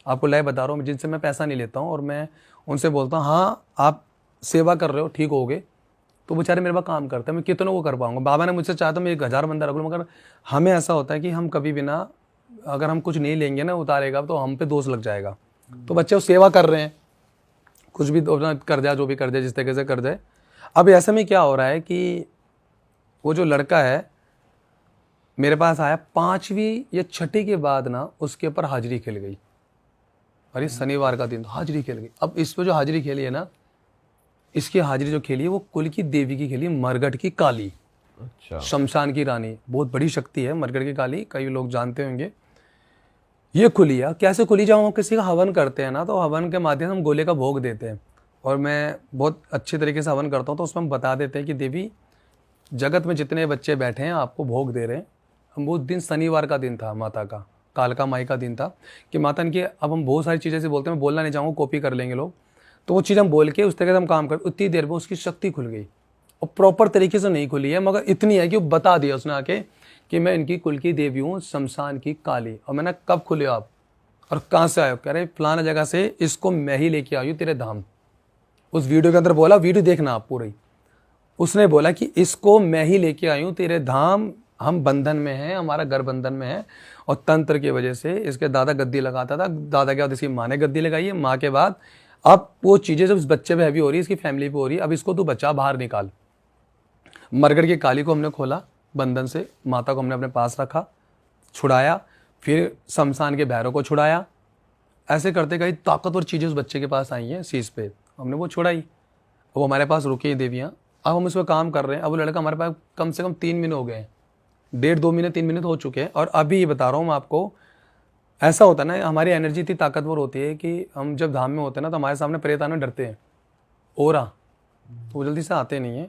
आपको लाइव बता रहा हूँ, जिनसे मैं पैसा नहीं लेता हूँ, और मैं उनसे बोलता हूँ हाँ आप सेवा कर रहे हो, ठीक होगे, तो बेचारे मेरे पास काम करते हैं, मैं कितनों को कर पाऊंगा। बाबा ने मुझसे चाहा तो मैं 1000 बंदा रख लूँ, मगर हमें ऐसा होता है कि हम कभी बिना, अगर हम कुछ नहीं लेंगे ना उतारेगा, तो हम पे दोष लग जाएगा। तो बच्चे वो सेवा कर रहे हैं, कुछ भी कर जाए, जो भी कर जाए, जिस तरीके से कर जाए। अब ऐसे में क्या हो रहा है कि वो जो लड़का है मेरे पास आया, 5वीं या 6ठी के बाद ना उसके ऊपर हाजिरी खेल गई, और ये शनिवार का दिन हाजिरी खेल गई। अब इस पर जो हाजिरी खेली है ना, इसकी हाजिरी जो खेली है वो कुल की देवी की खेली, मरगट की काली, अच्छा, शमशान की रानी, बहुत बड़ी शक्ति है मरगट की काली, कई लोग जानते होंगे। ये खुली है, कैसे खुली, जब हम किसी का हवन करते हैं ना, तो हवन के माध्यम से हम गोले का भोग देते हैं, और मैं बहुत अच्छे तरीके से हवन करता हूँ, तो उसमें हम बता देते हैं कि देवी जगत में जितने बच्चे बैठे हैं आपको भोग दे रहे हैं। हम वो दिन शनिवार का दिन था, माता का, कालका माई का दिन था, कि माता इनकी, अब हम बहुत सारी चीज़ें से बोलते हैं, मैं बोलना नहीं चाहूँगा, कॉपी कर लेंगे लोग, तो वो चीज़ हम बोल के उस तरीके से हम काम कर, उतनी देर में उसकी शक्ति खुल गई, और प्रॉपर तरीके से नहीं खुली है, मगर इतनी है कि वो बता दिया उसने आके कि मैं इनकी कुल की देवी हूँ, शमशान की काली। और मैंने, कब खुले आप और कहाँ से आए हो? कह रहे फलाना जगह से, इसको मैं ही लेके आई हूँ तेरे धाम। उस वीडियो के अंदर बोला, वीडियो देखना आप पूरी, उसने बोला कि इसको मैं ही लेके आई हूँ तेरे धाम, हम बंधन में हैं, हमारा घर बंधन में है, और तंत्र की वजह से इसके दादा गद्दी लगाता था, दादा के बाद इसकी माँ ने गद्दी लगाई है, माँ के बाद अब वो चीज़ें जब इस बच्चे पे हैवी हो रही है, इसकी फैमिली पे हो रही है, अब इसको तू बचा, बाहर निकाल। मरगढ़ की काली को हमने खोला बंधन से, माता को हमने अपने पास रखा, छुड़ाया, फिर शमशान के भैरव को छुड़ाया, ऐसे करते कई ताकतवर चीज़ें उस बच्चे के पास आई हैं शीश पे, हमने वो छुड़ाई, वो हमारे पास रुकी हैं देवियाँ। अब हम इस पर काम कर रहे हैं। अब वो लड़का हमारे पास कम से कम 3 महीने हो गए हैं, 1.5-2 महीने 3 महीने तो हो चुके हैं। और अभी ये बता रहा हूँ मैं आपको, ऐसा होता है ना, हमारी एनर्जी इतनी ताकतवर होती है कि हम जब धाम में होते हैं ना, तो हमारे सामने प्रेत आने डरते हैं, ओरा, तो वो जल्दी से आते नहीं हैं।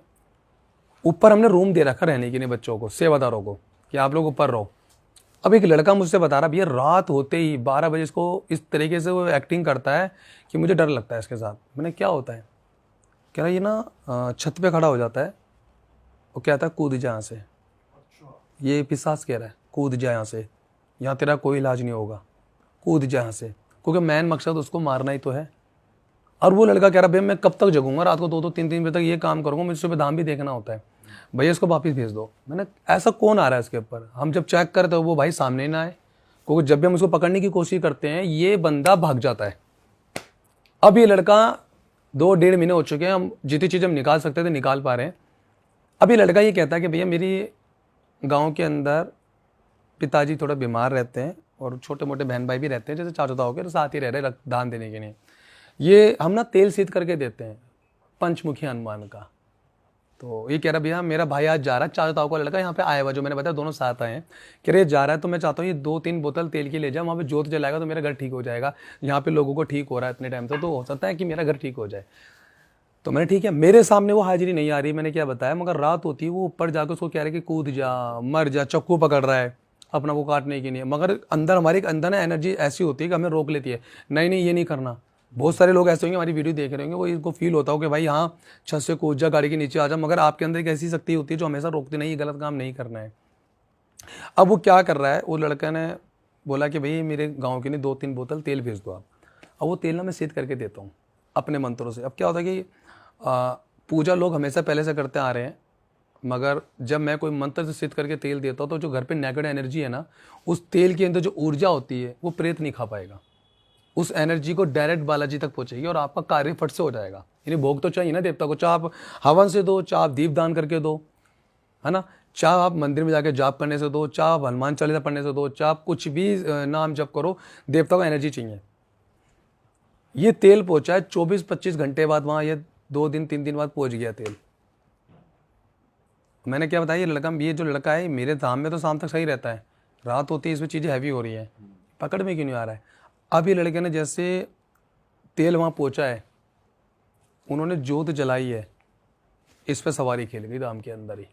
ऊपर हमने रूम दे रखा रहने के लिए बच्चों को, सेवादारों को, कि आप लोग ऊपर रहो। अब एक लड़का मुझसे बता रहा, भैया रात होते ही 12 बजे इसको इस तरीके से वो एक्टिंग करता है कि मुझे डर लगता है इसके साथ। मैंने, क्या होता है? कह रहा ये ना छत पे खड़ा हो जाता है, वो कहता है कूद जा यहाँ से। ये पिशाच कह रहा है कूद जा यहाँ से, यहाँ तेरा कोई इलाज नहीं होगा, कूद जा यहाँ से, क्योंकि मैन मकसद उसको मारना ही तो है। और वो लड़का कह रहा भैया मैं कब तक जगूंगा, रात को 2-2 3-3 बजे तक ये काम करूंगा, मुझे सुबह धाम भी देखना होता है, भैया इसको वापस भेज दो। मैंने, ऐसा कौन आ रहा है इसके ऊपर? हम जब चेक करते हो वो भाई सामने ही ना आए, क्योंकि जब भी हम उसको पकड़ने की कोशिश करते हैं ये बंदा भाग जाता है। अब ये लड़का 2-1.5 महीने हो चुके हैं, हम जितनी चीज़ हम निकाल सकते थे निकाल पा रहे हैं। अब ये लड़का ये कहता है कि भैया मेरी गांव के अंदर पिताजी थोड़ा बीमार रहते हैं और छोटे मोटे बहन भाई भी रहते हैं, जैसे चाचा ताऊ के तो साथ ही रह रहे दान देने के लिए। ये हम ना तेल सीध करके देते हैं पंचमुखी हनुमान का। तो ये कह रहा भैया मेरा भाई आज जा रहा है, चाचा ताऊ का लड़का यहाँ पे आया हुआ, जो मैंने बताया दोनों साथ आए हैं, कह रहे जा रहा है तो मैं चाहता हूँ ये 2-3 बोतल तेल की ले जाए, वहाँ पे जोत जलाएगा तो मेरा घर ठीक हो जाएगा। यहाँ पे लोगों को ठीक हो रहा है इतने टाइम से, तो हो सकता है कि मेरा घर ठीक हो जाए। तो मैंने ठीक है, मेरे सामने वो हाजिरी नहीं आ रही, मैंने क्या बताया, मगर रात होती है वो ऊपर जाकर उसको कह रहे कि कूद जा, मर जा, चक्कू पकड़ रहा है अपना वो काटने की नहीं है, मगर अंदर हमारे अंदर ना एनर्जी ऐसी होती है कि हमें रोक लेती है, नहीं नहीं ये नहीं करना। बहुत सारे लोग ऐसे होंगे हमारी वीडियो देख रहे होंगे, वो इनको फील होता हो कि भाई हाँ छत से कूद जा, गाड़ी के नीचे आ जा, मगर आपके अंदर एक ऐसी शक्ति होती है जो हमेशा रोकती नहीं, ये गलत काम नहीं करना है। अब वो क्या कर रहा है, वो लड़का ने बोला कि भाई मेरे गाँव के लिए 2-3 बोतल तेल भेज दो आप। अब वो तेल ना मैं सिद्ध करके देता हूँ अपने मंत्रों से। अब क्या होता है कि पूजा लोग हमेशा पहले से करते आ रहे हैं, मगर जब मैं कोई मंत्र से सिद्ध करके तेल देता हूँ तो जो घर पे नेगेटिव एनर्जी है ना, उस तेल के अंदर जो ऊर्जा होती है वो प्रेत नहीं खा पाएगा, उस एनर्जी को डायरेक्ट बालाजी तक पहुंचेगी और आपका कार्य फट से हो जाएगा। यानी भोग तो चाहिए ना देवता को, चाहे आप हवन से दो, चाहे आप दीप दान करके दो, है ना, चाहे आप मंदिर में जाके जाप करने से दो, चाहे आप हनुमान चालीसा पढ़ने से दो, चाहे आप कुछ भी नाम जप करो, देवता को एनर्जी चाहिए। ये तेल पहुंचा है 24-25 घंटे बाद वहाँ, ये 2 दिन 3 दिन बाद पहुंच गया तेल। मैंने क्या बताया, ये जो लड़का है मेरे धाम में तो शाम तक सही रहता है, रात होती है इसमें चीज़ें हैवी हो रही हैं, पकड़ में क्यों नहीं आ रहा है। अब ये लड़के ने जैसे तेल वहाँ पहुँचा है, उन्होंने जोत जलाई है, इस पर सवारी खेल गई धाम के अंदर ही।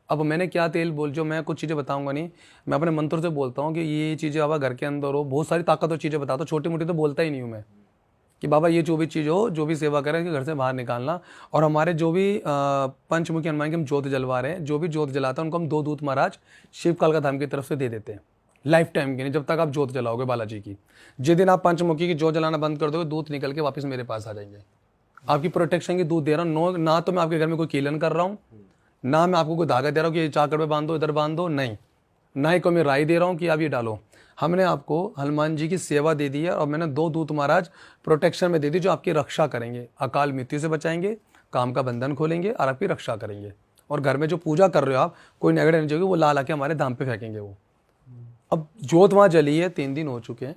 अब मैंने क्या तेल बोल, जो मैं कुछ चीज़ें बताऊंगा नहीं, मैं अपने मंत्र से बोलता हूँ कि ये चीज़ें अब घर के अंदर हो, बहुत सारी ताकत और चीज़ें बताता हूँ, छोटी मोटी तो बोलता ही नहीं हूँ मैं कि बाबा ये जो भी चीज़ हो, जो भी सेवा करें कि घर से बाहर निकालना। और हमारे जो भी पंचमुखी हनुमान की हम जोत जलवा रहे हैं, जो भी जोत जलाता है उनको हम 2 दूत महाराज शिव काल का धाम की तरफ से दे देते हैं लाइफ टाइम के लिए, जब तक आप जोत जलाओगे बालाजी की। जिस दिन आप पंचमुखी की जोत जलाना बंद कर दोगे, दूत निकल के वापस मेरे पास आ जाएंगे। आपकी प्रोटेक्शन की दूत दे रहा हूँ, ना तो मैं आपके घर में कोई कीलन कर रहा हूँ, ना मैं आपको कोई धागा दे रहा हूँ कि चाकड़ पे बांध दो, इधर बांध दो, नहीं, ना ही कोई मैं राय दे रहा हूँ कि आप ये डालो। हमने आपको हनुमान जी की सेवा दे दी है और मैंने 2 दूत महाराज प्रोटेक्शन में दे दी, जो आपकी रक्षा करेंगे, अकाल मृत्यु से बचाएंगे, काम का बंधन खोलेंगे और आपकी रक्षा करेंगे। और घर में जो पूजा कर रहे हो आप, कोई नेगेटिव एनर्जी होगी वो ला ला के हमारे धाम पे फेंकेंगे वो। अब जोत वहाँ जली है, 3 दिन हो चुके हैं।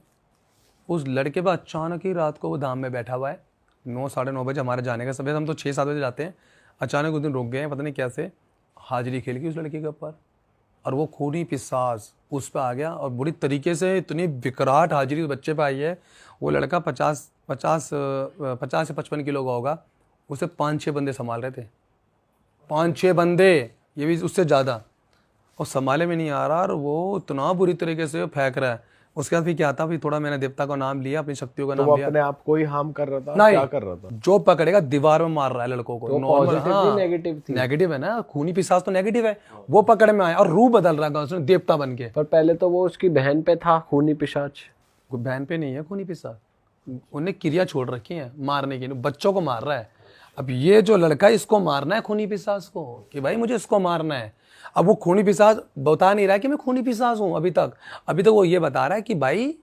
उस लड़के पर अचानक ही रात को वो धाम में बैठा हुआ है, 9-9:30 बजे हमारे जाने का समय, हम तो 6-7 बजे जाते हैं, अचानक उस दिन रुक गए हैं, पता नहीं कैसे हाजिरी खेल गई उस लड़के के ऊपर, और वो खूनी पिशाच उस पर आ गया और बुरी तरीके से इतनी विकराट हाजिरी उस बच्चे पे आई है। वो लड़का 50 से 55 किलो का होगा, उसे 5-6 बंदे संभाल रहे थे, 5-6 बंदे, ये भी उससे ज़्यादा, और संभाले में नहीं आ रहा, और वो इतना बुरी तरीके से फेंक रहा है। उसके बाद फिर क्या था, फिर थोड़ा मैंने देवता का नाम लिया, अपनी शक्तियों का तो नाम वो लिया। अपने आप को ही हार्म कर रहा था, नहीं, क्या कर रहा था? जो पकड़ेगा दीवार में मार रहा है लड़कों को। तो नॉर्मल, पॉजिटिव हाँ, नेगेटिव थी? नेगेटिव है ना, खूनी पिशाच तो नेगेटिव है। वो पकड़ में आया और रूह बदल रहा है उसने देवता बन के। पर पहले तो वो उसकी बहन पे था खूनी पिशाच। कोई बहन पे नहीं है खूनी पिशाच, उन्हें क्रिया छोड़ रखी है मारने की, बच्चों को मार रहा है। अब ये जो लड़का है इसको मारना है खूनी पिशाच को, कि भाई मुझे इसको मारना है। अब वो खूनी पिशाच बता नहीं रहा है कि मैं खूनी पिशाच हूँ अभी तक वो ये बता रहा है कि भाई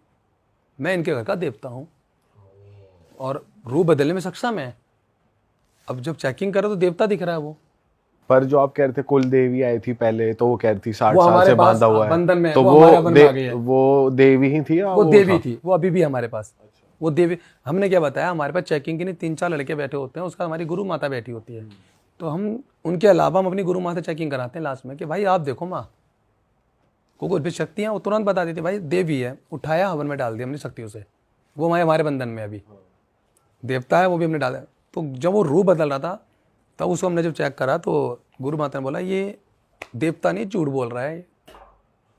मैं इनके घर का देवता हूँ और रूह बदलने में सक्षम है। अब जब चेकिंग करो तो देवता दिख रहा है वो। पर जो आप कह रहे थे कुल देवी आई थी पहले, तो वो कह रही थी 60 वो साल हमारे से पास बांधा हुआ है, बंधन में, तो वो हमारे वन में आ गई है। वो देवी ही थी या वो देवी था? थी, वो अभी भी हमारे पास। वो देवी, हमने क्या बताया, हमारे पास चेकिंग के लिए 3-4 लड़के बैठे होते हैं, उसका हमारी गुरु माता बैठी होती है, तो हम उनके अलावा हम अपनी गुरु माता चेकिंग कराते हैं लास्ट में कि भाई आप देखो माँ को कुछ भी शक्तियाँ, वो तुरंत बता देती भाई देवी है, उठाया हवन में डाल दिया हमने शक्तियों से, वो हमारे बंधन में अभी देवता है, वो भी हमने डाला। तो जब वो रूप बदल रहा था तब उसको हमने जब चेक करा तो गुरु माता ने बोला ये देवता नहीं झूठ बोल रहा है,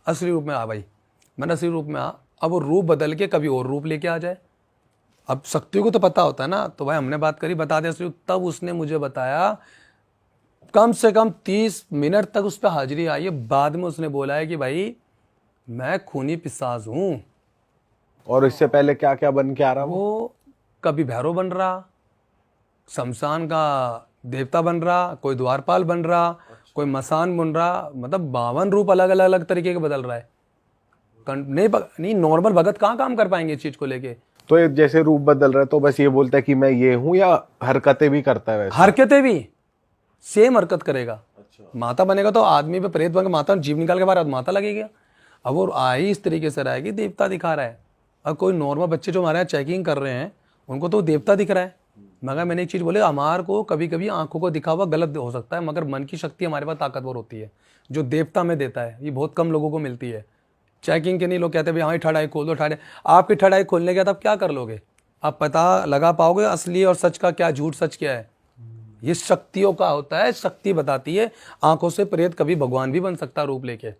असली रूप में आ भाई। मैंने असली रूप में आ, अब वो रूप बदल के कभी और रूप लेके आ जाए। अब शक्तियों को तो पता होता है ना, तो भाई हमने बात करी, बता दिया असली रूप। तब उसने मुझे बताया कम से कम 30 मिनट तक उस पर हाजिरी आई है। बाद में उसने बोला है कि भाई मैं खूनी पिशाच हूँ। और इससे पहले क्या क्या बन के आ रहा वो कभी भैरव बन रहा, शमशान का देवता बन रहा, कोई द्वारपाल बन रहा, कोई मसान बन रहा, मतलब 52 रूप अलग अलग अलग तरीके के बदल रहा है। नहीं नॉर्मल भगत कहाँ काम कर पाएंगे इस चीज को लेके। तो ये जैसे रूप बदल रहा है तो बस ये बोलता है कि मैं ये हूँ, या हरकतें भी करता है वैसे? हरकतें भी सेम हरकत करेगा। माता बनेगा तो आदमी पे प्रेत बन के माता जीव निकाल के बाहर माता लगेगा। अब वो आई इस तरीके से रहा है कि देवता दिखा रहा है। अब कोई नॉर्मल बच्चे जो हमारे यहाँ चेकिंग कर रहे हैं उनको तो देवता दिख रहा है। मगर मैंने एक चीज़ बोले, हमारे को कभी कभी आंखों को दिखा हुआ गलत हो सकता है, मगर मन की शक्ति हमारे पास ताकतवर होती है जो देवता में देता है। ये बहुत कम लोगों को मिलती है। चेकिंग के नहीं लोग कहते हैं भाई हाँ थर्ड आई खोल दो, थर्ड। आपकी थर्ड आई खोलने के बाद आप क्या कर लोगे? आप पता लगा पाओगे असली और सच का क्या, झूठ सच क्या है? ये शक्तियों का होता है, शक्ति बताती है। आंखों से प्रेत कभी भगवान भी बन सकता रूप लेके।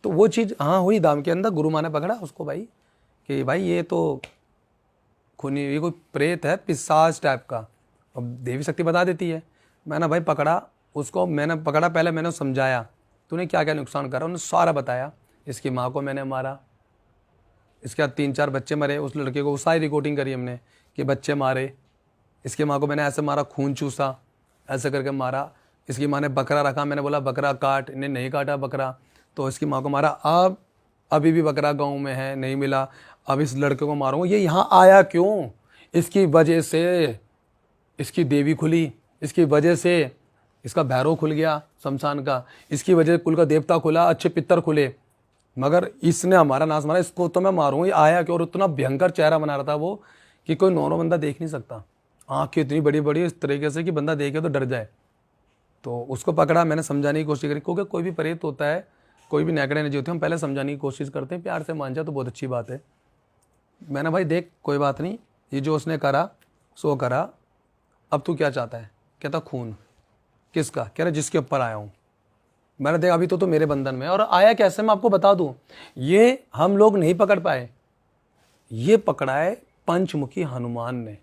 तो वो चीज़ हाँ हुई दाम के अंदर। गुरु माँ ने पकड़ा उसको भाई कि भाई ये तो खूनी, ये कोई प्रेत है, पिशाच टाइप का। अब देवी शक्ति बता देती है। मैंने भाई पकड़ा उसको, मैंने पकड़ा, पहले मैंने समझाया तूने क्या क्या नुकसान करा, उन्होंने सारा बताया। इसकी माँ को मैंने मारा, इसके बाद 3-4 बच्चे मरे, उस लड़के को सारी रिकॉर्डिंग करी हमने कि बच्चे मारे। इसकी माँ को मैंने ऐसे मारा, खून चूसा, ऐसे करके मारा। इसकी माँ ने बकरा रखा, मैंने बोला बकरा काट, इन्हें नहीं काटा बकरा, तो इसकी माँ को मारा। अब अभी भी बकरा गाँव में है, नहीं मिला। अब इस लड़के को मारूंगा। ये यहाँ आया क्यों? इसकी वजह से इसकी देवी खुली, इसकी वजह से इसका भैरव खुल गया शमशान का, इसकी वजह से कुल का देवता खुला, अच्छे पितर खुले। मगर इसने हमारा नाश मारा, इसको तो मैं मारूंगा। ये आया क्यों? और इतना भयंकर चेहरा बना रहा था वो कि कोई नॉर्मल बंदा देख नहीं सकता। आँखें इतनी बड़ी बड़ी इस तरीके से कि बंदा देखे तो डर जाए। तो उसको पकड़ा, मैंने समझाने की कोशिश करी, क्योंकि कोई भी प्रेत होता है, कोई भी नेकड़े नहीं होती, हम पहले समझाने की कोशिश करते हैं। प्यार से मान जाए तो बहुत अच्छी बात है। मैंने भाई देख कोई बात नहीं, ये जो उसने करा सो करा, अब तू क्या चाहता है? कहता खून। किसका? कह रहा जिसके ऊपर आया हूँ। मैंने देखा अभी तो मेरे बंधन में। और आया कैसे मैं आपको बता दूं, ये हम लोग नहीं पकड़ पाए, ये पकड़ा है पंचमुखी हनुमान ने।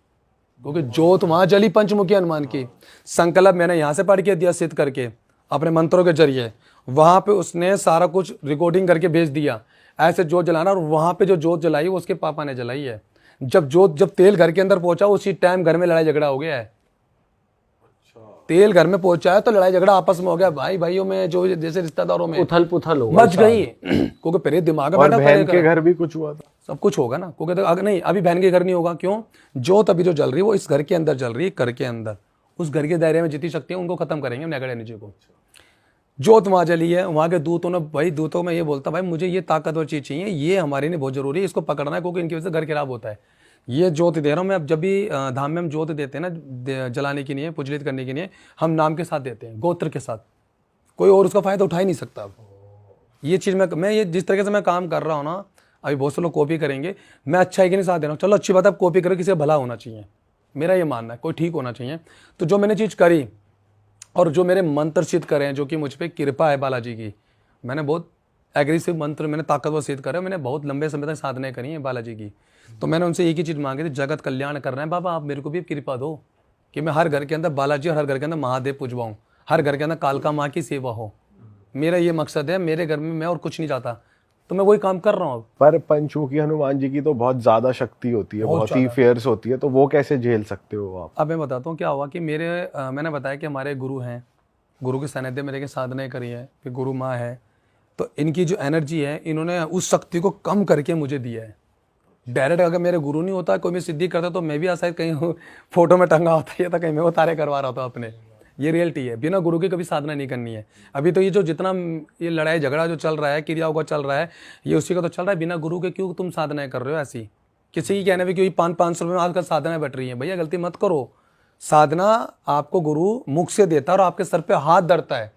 क्योंकि जोत वहां जली पंचमुखी हनुमान की। संकल्प मैंने यहाँ से पढ़ के दिया सिद्ध करके अपने मंत्रों के जरिए, वहां पे उसने सारा कुछ रिकॉर्डिंग करके भेज दिया ऐसे जोत जलाना। और वहां पे जो जोत जलाई वो उसके पापा ने जलाई है। जब तेल घर के अंदर पहुंचा उसी टाइम घर में लड़ाई झगड़ा हो गया है। तेल घर में पहुंचा है तो लड़ाई झगड़ा आपस में हो गया, भाई भाइयों में, जो जैसे रिश्तेदारों में उथल पुथल हो मच गई। क्योंकि पहले दिमाग में और बैठा बहन के घर भी कुछ हुआ था। सब कुछ होगा ना। क्योंकि तो नहीं, अभी बहन के घर नहीं होगा। क्यों? जोत अभी जो जल रही है वो इस घर के अंदर जल रही है, घर के अंदर। उस घर के दायरे में जितनी शक्ति है उनको खत्म करेंगे नेगेटिव एनर्जी को। जोत वहां जली है, वहां के दूतों ने, भाई दूतों में ये बोलता भाई मुझे ये ताकतवर चीज चाहिए, ये हमारे लिए बहुत जरूरी है, इसको पकड़ना है, क्योंकि इनकी वजह से घर खराब होता है। ये जोत दे रहा हूँ मैं। अब जब भी धाम में हम जोत देते हैं ना जलाने के लिए, पुजलित करने के लिए, हम नाम के साथ देते हैं, गोत्र के साथ। कोई और उसका फायदा उठा ही नहीं सकता। अब ये चीज़ मैं ये जिस तरीके से मैं काम कर रहा हूँ ना, अभी बहुत से लोग कॉपी करेंगे, मैं अच्छाई के नहीं साथ दे रहा हूँ। चलो अच्छी बात है, आप कॉपी करो, किसी का भला होना चाहिए, मेरा ये मानना है, कोई ठीक होना चाहिए। तो जो मैंने चीज़ करी और जो मेरे मंत्र सिद्ध करे हैं, जो कि मुझ पर कृपा है बालाजी की, मैंने बहुत एग्रेसिव मंत्र मैंने ताकतवर सिद्ध करे, मैंने बहुत लंबे समय तक साधनाएं करी हैं बालाजी की। तो मैंने उनसे एक ही चीज़ मांगी थी, जगत कल्याण कर रहे हैं बाबा, आप मेरे को भी कृपा दो कि मैं हर घर के अंदर बालाजी और हर घर के अंदर महादेव पूजवाऊँ, हर घर के अंदर कालका माँ की सेवा हो। मेरा ये मकसद है, मेरे घर में मैं और कुछ नहीं चाहता। तो मैं वही काम कर रहा हूँ। पर पंचमुखी हनुमान जी की तो बहुत ज्यादा शक्ति होती है, बहुत ही फेयर्स होती है, तो वो कैसे झेल सकते हो आप? अब मैं बताता हूँ क्या हुआ कि मैंने बताया कि हमारे गुरु हैं, गुरु के सानिध्य में रहकर साधनाएं करी है, फिर गुरु माँ है। तो इनकी जो एनर्जी है, इन्होंने उस शक्ति को कम करके मुझे दिया है। डायरेक्ट अगर मेरे गुरु नहीं होता, कोई मैं सिद्धि करता, तो मैं भी ऐसा कहीं फोटो में टंगा होता है, था कहीं मैं वो तारे करवा रहा था अपने। ये रियलिटी है, बिना गुरु के कभी साधना नहीं करनी है। अभी तो ये जो जितना ये लड़ाई झगड़ा जो चल रहा है, क्रियाओं का चल रहा है, ये उसी का तो चल रहा है। बिना गुरु के क्यों तुम साधनाएं कर रहे हो ऐसी? किसी की कहने में क्यों 500 रुपये में आजकल साधनाएं बैठ रही हैं? भैया गलती मत करो। साधना आपको गुरु मुख से देता है और आपके सर पे हाथ धरता है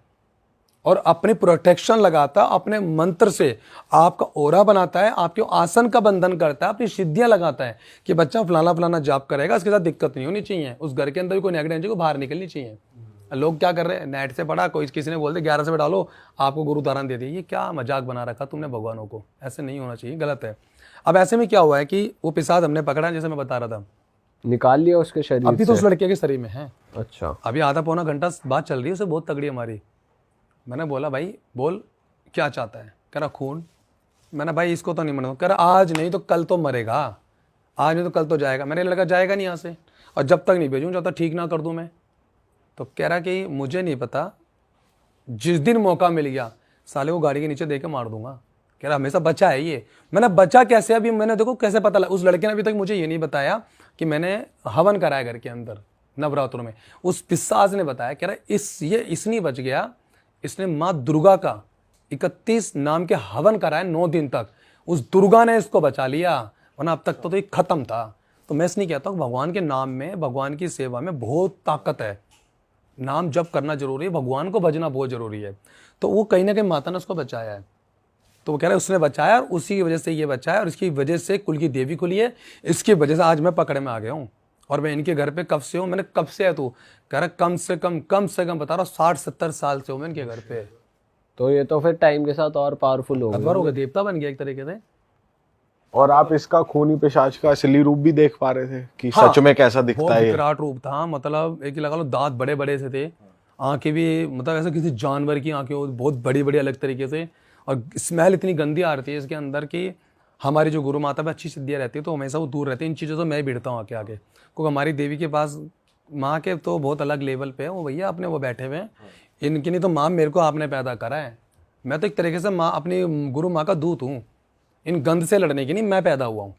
और अपनी प्रोटेक्शन लगाता है, अपने मंत्र से आपका ओरा बनाता है, आपके आसन का बंधन करता है, अपनी सिद्धियां लगाता है कि बच्चा फलाना फलाना जाप करेगा, इसके साथ दिक्कत नहीं होनी चाहिए। उस घर के अंदर भी कोई नेगेटिव एनर्जी को बाहर निकलनी चाहिए। लोग क्या कर रहे हैं, नेट से पढ़ा, कोई किसी ने बोल दिया 11 से बैठा लो, आपको गुरु धारण दे दी। ये क्या मजाक बना रखा तुमने भगवानों को? ऐसे नहीं होना चाहिए, गलत है। अब ऐसे में क्या हुआ है कि वो पिशाच हमने पकड़ा, जैसे मैं बता रहा था, निकाल लिया उसके शरीर अभी तो उस लड़के के शरीर में है। अच्छा, अभी आधा पौना घंटा बात चल रही है, उसे बहुत तगड़ी हमारी। मैंने बोला भाई बोल क्या चाहता है? कह रहा खून। मैंने भाई इसको तो नहीं मरना। कह रहा आज नहीं तो कल तो मरेगा, आज नहीं तो कल तो जाएगा। मैंने लगा जाएगा नहीं यहाँ से, और जब तक नहीं भेजूँ, जब तक ठीक ना कर दूँ मैं। तो कह रहा कि मुझे नहीं पता, जिस दिन मौका मिल गया साले को गाड़ी के नीचे दे के मार दूंगा। कह रहा हमेशा बचा है ये। मैंने बचा कैसे? अभी मैंने देखो कैसे पता लगा। उस लड़के ने अभी तक मुझे ये नहीं बताया कि मैंने हवन कराया घर के अंदर। नवरात्रों में। उस पिशाच ने बताया, कह रहा ये इसने बच गया, इसने माँ दुर्गा का 31 नाम के हवन कराए 9 दिन तक, उस दुर्गा ने इसको बचा लिया, वरना अब तक तो ये खत्म था। तो मैं इसलिए कहता हूँ भगवान के नाम में, भगवान की सेवा में बहुत ताकत है। नाम जप करना जरूरी है, भगवान को भजना बहुत जरूरी है। तो वो कहीं ना कहीं माता ने उसको बचाया है। तो वो कह रहा है उसने बचाया और उसी की वजह से ये बचाया, और इसकी वजह से कुल की देवी खुली है, इसकी वजह से आज मैं पकड़े में आ गया हूँ। और मैं इनके घर पे कब से हूँ, मैंने कब से है तू, कह रहा कम से कम बता रहा हूँ 60-70 साल से हूँ मैं इनके घर पे। तो ये तो फिर टाइम के साथ और पावरफुल हो अकबर हो गया, देवता बन गया एक तरीके से। और आप इसका खूनी पिशाच का असली रूप भी देख पा रहे थे कि हाँ, सच में कैसा दिखता बहुत है ये? विकराल रूप था, मतलब एक लगा लो दांत बड़े बड़े से थे, आंखें भी मतलब ऐसे किसी जानवर की आंखें हो, बहुत बड़ी बड़ी अलग तरीके से, और स्मेल इतनी गंदी आ रही है इसके अंदर की। हमारी जो गुरु माता में अच्छी सिद्धियाँ रहती है तो हमेशा वो दूर रहती है इन चीज़ों से। मैं भिड़ता हूँ आके आगे, क्योंकि हमारी देवी के पास माँ के तो बहुत अलग लेवल पे है वो भैया, अपने वो बैठे हुए हैं। इनकी नहीं तो माँ मेरे को आपने पैदा करा है, मैं तो एक तरीके से माँ अपनी गुरु माँ का दूत हूँ। इन गंद से लड़ने की नहीं मैं पैदा हुआ हूँ।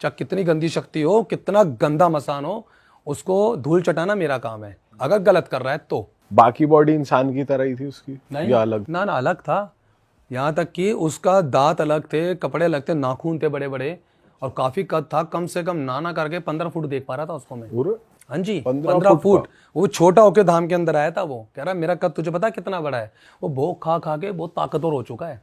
चाहे कितनी गंदी शक्ति हो, कितना गंदा मसान हो, उसको धूल चटाना मेरा काम है, अगर गलत कर रहा है तो। बाकी बॉडी इंसान की तरह ही थी उसकी या अलग? ना अलग था, यहाँ तक कि उसका दांत अलग थे, कपड़े अलग थे, नाखून थे बड़े बड़े, और काफी कद था, कम से कम नाना करके 15 फुट देख पा रहा था उसको मैं। हाँ जी 15 फुट। वो छोटा होके धाम के अंदर आया था। वो कह रहा मेरा कद तुझे पता कितना बड़ा है? वो भोग खा खा के बहुत ताकतवर हो चुका है।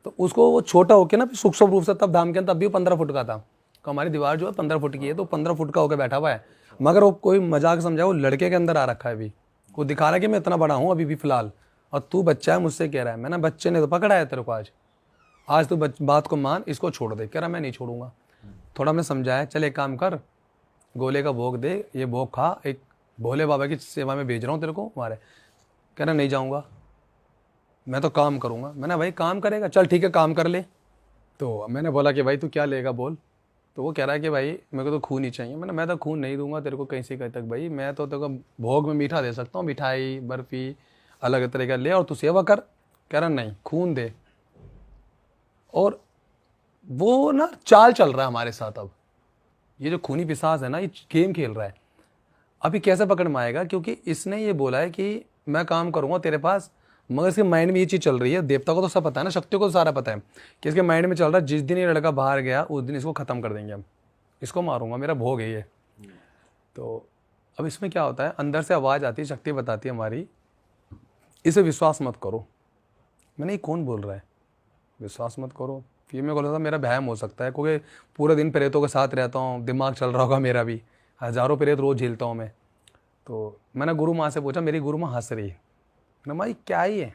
तो उसको वो छोटा होके ना सूक्ष्म रूप से तब धाम के अंदर, तब भी 15 फुट का था। तो हमारी दीवार जो है 15 फुट की है, तो 15 फुट का होकर बैठा हुआ है। मगर वो कोई मजाक समझा, वो लड़के के अंदर आ रखा है अभी, वो दिखा रहा है कि मैं इतना बड़ा हूँ अभी भी फिलहाल, और तू बच्चा है मुझसे कह रहा है। मैंने बच्चे ने तो पकड़ा है तेरे को, आज तू बात को मान, इसको छोड़ दे। कह रहा मैं नहीं छोड़ूंगा। थोड़ा हमने समझाया, चल एक काम कर, गोले का भोग दे, ये भोग खा, एक भोले बाबा की सेवा में भेज रहा हूँ तेरे को हमारे। कह रहा नहीं जाऊँगा, मैं तो काम करूँगा। मैंने भाई काम करेगा, चल ठीक है काम कर ले। तो मैंने बोला कि भाई तू क्या लेगा बोल। तो वो कह रहा है कि भाई मेरे को तो खून ही चाहिए। मैं तो खून नहीं दूंगा तेरे को कहीं से कहीं तक भाई, मैं तो तेरे को भोग में मीठा दे सकता हूँ, मिठाई बर्फी अलग तरह का ले, और तू सेवा कर। कह रहा नहीं खून दे। और वो ना चाल चल रहा है हमारे साथ। अब ये जो खूनी पिशाच है ना, ये गेम खेल रहा है। अभी कैसे पकड़ में आएगा, क्योंकि इसने ये बोला है कि मैं काम करूंगा तेरे पास, मगर इसके माइंड में ये चीज़ चल रही है। देवता को तो सब पता है ना, शक्तियों को तो सारा पता है कि इसके माइंड में चल रहा है जिस दिन ये लड़का बाहर गया उस दिन इसको ख़त्म कर देंगे हम, इसको मारूंगा, मेरा भोग है ये। तो अब इसमें क्या होता है, अंदर से आवाज़ आती है, शक्ति बताती है हमारी, इसे विश्वास मत करो। मैंने ये कौन बोल रहा है विश्वास मत करो? फिर मैं बोला था मेरा वहम हो सकता है, क्योंकि पूरे दिन प्रेतों के साथ रहता हूँ, दिमाग चल रहा होगा मेरा भी, हज़ारों प्रेत रोज़ झेलता हूँ मैं। तो मैंने गुरु माँ से पूछा, मेरी गुरु माँ हंस रही है। मैंने माँ क्या ही है?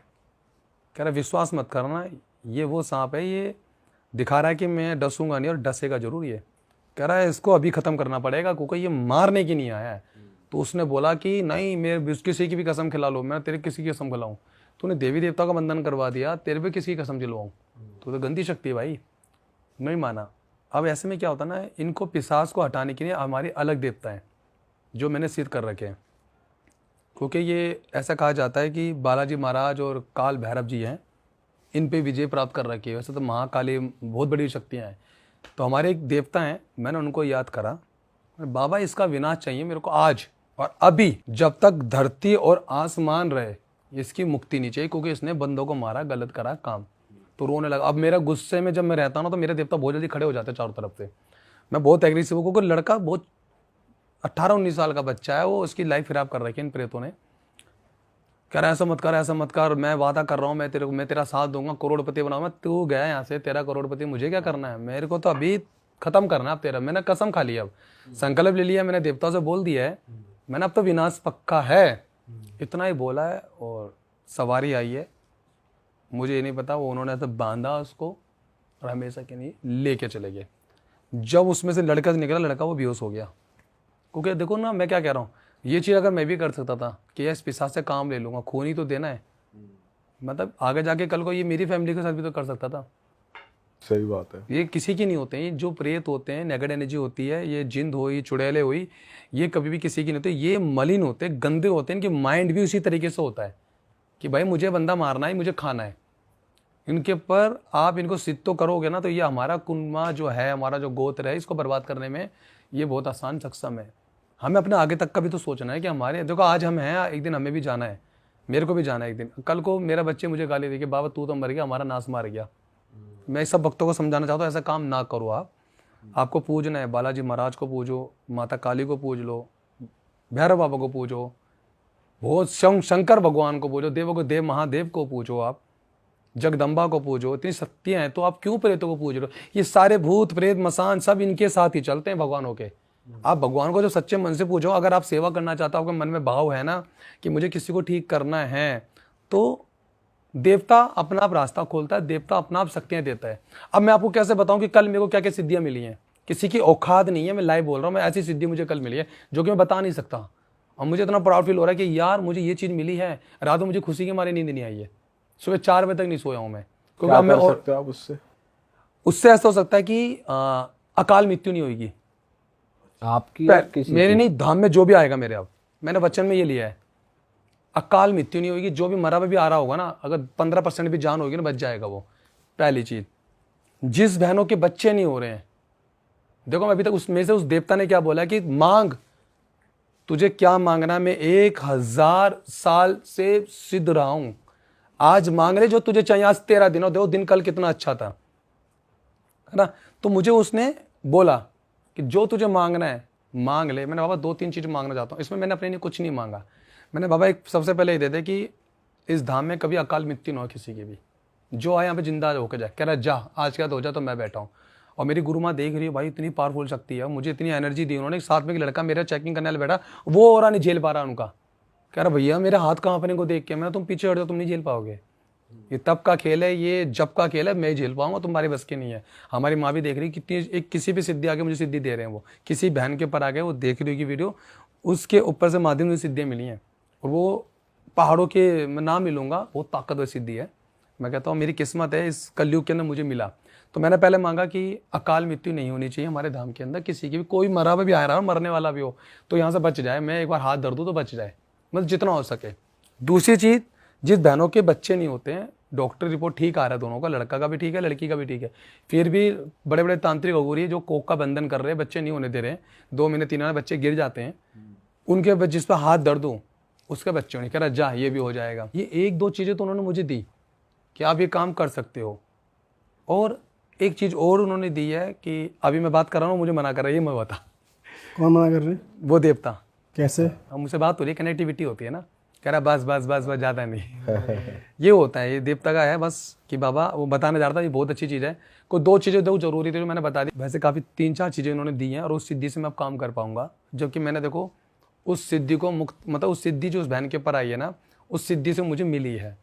कह रहा विश्वास मत करना, ये वो सांप है, ये दिखा रहा है कि मैं डसूंगा नहीं और डसेगा जरूर ये। कह रहा है इसको अभी ख़त्म करना पड़ेगा, क्योंकि ये मारने की नहीं आया है। तो उसने बोला कि नहीं, मैं किसी की भी कसम खिला लो, मैं तेरे किसी की कसम खिलाऊँ? तूने देवी देवता का बंधन करवा दिया, तेरे पे किसी की कसम दिलवाऊँ? तो गंदी शक्ति है भाई, नहीं माना। अब ऐसे में क्या होता ना, इनको पिशाच को हटाने के लिए हमारी अलग देवता है जो मैंने सिद्ध कर रखे हैं। क्योंकि ये ऐसा कहा जाता है कि बालाजी महाराज और काल भैरव जी हैं, इन पे विजय प्राप्त कर रखी है। वैसे तो महाकाली बहुत बड़ी शक्तियाँ हैं, तो हमारे एक देवता हैं, मैंने उनको याद करा, बाबा इसका विनाश चाहिए मेरे को आज और अभी, जब तक धरती और आसमान रहे इसकी मुक्ति नहीं चाहिए, क्योंकि इसने बंदों को मारा, गलत करा काम। तो रोने लगा। अब मेरा गुस्से में जब मैं रहता हूँ ना, तो मेरे देवता बहुत जल्दी खड़े हो जाते हैं चारों तरफ से। मैं बहुत एग्रेसिव हूँ, क्योंकि लड़का बहुत 18-19 साल का बच्चा है, वो उसकी लाइफ खराब कर रखी है इन प्रेतों ने। कह रहा ऐसा मत कर, ऐसा मत कर, मैं वादा कर रहा हूँ, मैं तेरा साथ दूंगा, करोड़पति बनाऊंगा। तू गया यहाँ से, तेरा करोड़पति, मुझे क्या करना है? मेरे को तो अभी खत्म करना है अब तेरा। मैंने कसम खा ली, अब संकल्प ले लिया, मैंने देवताओं से बोल दिया है, मैंने अब तो विनाश पक्का है, इतना ही बोला है। और सवारी आई है, मुझे ये नहीं पता, वो उन्होंने ऐसे बांधा उसको और हमेशा के लिए लेके चले गए। जब उसमें से लड़का निकला, लड़का वो बेहोश हो गया। क्योंकि देखो ना, मैं क्या कह रहा हूँ, ये चीज़ अगर मैं भी कर सकता था कि इस पिशाच से काम ले लूँगा, खून ही तो देना है, मतलब आगे जाके कल को ये मेरी फैमिली के साथ भी तो कर सकता था। सही बात है। ये किसी की नहीं होते हैं, जो प्रेत होते हैं, नेगेटिव एनर्जी होती है, ये जिंद हुई, चुड़ैले हुई, ये कभी भी किसी की नहीं होती। ये मलिन होते हैं, गंदे होते हैं, इनकी माइंड भी उसी तरीके से होता है कि भाई मुझे बंदा मारना है, मुझे खाना है। इनके पर आप इनको सिद्ध तो करोगे ना, तो ये हमारा कुनबा जो है, हमारा जो गोत्र है, इसको बर्बाद करने में ये बहुत आसान सक्षम है। हमें अपने आगे तक का भी तो सोचना है कि हमारे देखो आज हम हैं, एक दिन हमें भी जाना है, मेरे को भी जाना है एक दिन। कल को मेरा बच्चे मुझे गाली दे कि बाबा तू तो मर गया, हमारा नाश मार गया। मैं इस सब भक्तों को समझाना चाहता हूँ ऐसा काम ना करो आप। आपको पूजना है, बालाजी महाराज को पूजो, माता काली को पूज लो, भैरव बाबा को पूजो, बहुत शंकर भगवान को पूजो, देवों को देव महादेव को पूजो, आप जगदम्बा को पूजो। इतनी शक्तियाँ हैं तो आप क्यों प्रेतों को पूज रहे हो? ये सारे भूत प्रेत मसान सब इनके साथ ही चलते हैं भगवानों के। आप भगवान को जो सच्चे मन से पूजो। अगर आप सेवा करना चाहते हो, आपके मन में भाव है ना कि मुझे किसी को ठीक करना है, तो देवता अपना आप रास्ता खोलता है, देवता अपना आप शक्तियाँ देता है। अब मैं आपको कैसे बताऊं कि कल मेरे को क्या क्या सिद्धियां मिली हैं? किसी की औकात नहीं है, मैं लाइव बोल रहा हूँ, मैं ऐसी सिद्धि मुझे कल मिली है जो कि मैं बता नहीं सकता। और मुझे इतना प्राउड फील हो रहा है कि यार मुझे ये चीज़ मिली है। रात में मुझे खुशी के मारे नींद नहीं आई है, सुबह 4 बजे तक नहीं सोया हूँ मैं, क्योंकि अब मैं और सकते हो आप उससे ऐसा हो सकता है कि अकाल मृत्यु नहीं होगी आपकी और किसी मेरे नहीं, धाम में जो भी आएगा मेरे। अब मैंने वचन में ये लिया है, अकाल मृत्यु नहीं होगी। जो भी मरा हुआ भी आ रहा होगा ना, अगर 15% भी जान होगी ना, बच जाएगा वो। पहली चीज, जिस बहनों के बच्चे नहीं हो रहे हैं, देखो मैं अभी तक उसमें से उस देवता ने क्या बोला कि मांग, तुझे क्या मांगना, मैं 1000 साल से सिद्ध रहा हूं, आज मांग रहे जो तुझे चाहिए। आज 13 दिन, और देखो दिन कल कितना अच्छा था, है ना। तो मुझे उसने बोला कि जो तुझे मांगना है मांग ले। मैंने बाबा 2-3 चीज मांगना चाहता हूँ। इसमें मैंने अपने लिए कुछ नहीं मांगा। मैंने बाबा एक सबसे पहले ये दे दे कि इस धाम में कभी अकाल मृत्यु ना हो किसी की भी, जो आए यहाँ पे जिंदा होकर जाए। कह रहा जा आज क्या हो जा, तो मैं बैठा हूँ। और मेरी गुरु माँ देख रही है, भाई इतनी पावरफुल शक्ति है, मुझे इतनी एनर्जी दी उन्होंने। साथ में एक लड़का मेरा चेकिंग करने वाला बैठा, वो और नहीं झेल पा रहा उनका। कह रहा भैया मेरे हाथ कहाँ अपने को देख के, मैं तुम पीछे हट जाओ, तुम नहीं झेल पाओगे, ये तब का खेल है, ये जब का खेल है, मैं झेल पाऊंगा, तुम्हारी बस की नहीं है। हमारी माँ भी देख रही कितनी, एक किसी भी सिद्धि आगे मुझे सिद्धि दे रहे हैं, वो किसी बहन के ऊपर आ गए, वो देख रही होगी वीडियो, उसके ऊपर से माध्यम से सिद्धियाँ मिली हैं। और वो पहाड़ों के मैं नाम मिलूंगा, बहुत ताकतवर सिद्धि है। मैं कहता हूँ मेरी किस्मत है इस कलयुग के अंदर मुझे मिला। तो मैंने पहले मांगा कि अकाल मृत्यु नहीं होनी चाहिए हमारे धाम के अंदर, किसी की भी, कोई मरा हुआ भी आ रहा हो, मरने वाला भी हो, तो यहाँ से बच जाए। मैं एक बार हाथ धर दूँ तो बच जाए, मतलब जितना हो सके। दूसरी चीज़, जिस बहनों के बच्चे नहीं होते हैं, डॉक्टर रिपोर्ट ठीक आ रहा है दोनों का, लड़का का भी ठीक है, लड़की का भी ठीक है, फिर भी बड़े बड़े तांत्रिक हो रही है जो कोक का बंधन कर रहे हैं, बच्चे नहीं होने दे रहे हैं, 2 महीने 3 महीने बच्चे गिर जाते हैं, उनके जिस पर हाथ दर्द हो उसके बच्चे नहीं। कह रहा जा ये भी हो जाएगा। ये 1-2 चीज़ें तो उन्होंने मुझे दी कि आप ये काम कर सकते हो। और एक चीज़ और उन्होंने दी है कि अभी मैं बात कर रहा हूँ, मुझे मना कर रहा है, ये मैं बता। कौन मना कर रहे हैं? वो देवता। कैसे? अब मुझसे बात हो रही है, कनेक्टिविटी होती है ना, कह रहा बस बस बस बस ज़्यादा नहीं। ये होता है, ये देवता का है बस कि बाबा वो बताने जा रहा था, ये बहुत अच्छी चीज़ है। कोई 2 चीज़ें दो जरूरी थी जो मैंने बता दी। वैसे काफ़ी 3-4 चीज़ें उन्होंने दी हैं और उस सिद्धि से मैं अब काम कर पाऊंगा। जबकि मैंने देखो उस सिद्धि को मुक्त, मतलब उस सिद्धि जो उस बहन के ऊपर आई है ना, उस सिद्धि से मुझे मिली है।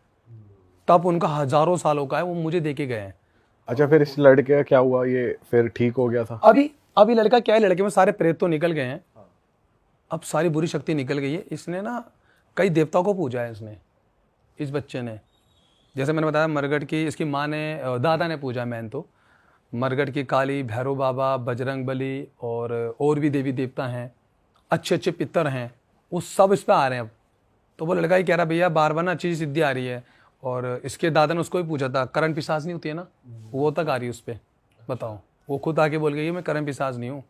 तब उनका हजारों सालों का है, वो मुझे दे के गए हैं। अच्छा, फिर इस लड़के का क्या हुआ? ये फिर ठीक हो गया था? अभी लड़का क्या है, लड़के में सारे प्रेत तो निकल गए हैं, अब सारी बुरी शक्ति निकल गई है। इसने ना कई देवताओं को पूजा है इसने, इस बच्चे ने। जैसे मैंने बताया मरगढ़ की इसकी माँ ने, दादा ने पूजा, मैंने तो मरगढ़ की काली, भैरव बाबा, बजरंग बली और भी देवी देवता हैं, अच्छे अच्छे पितर हैं, वो सब इस पर आ रहे हैं अब। तो वो लड़का ही कह रहा भैया बार बार ना अच्छी सिद्धि आ रही है। और इसके दादा ने उसको भी पूछा था, करण पिशाच नहीं होती है ना, वो तक आ रही है उस पर। बताओ, वो खुद आके बोल गई मैं करण पिशाच नहीं हूँ,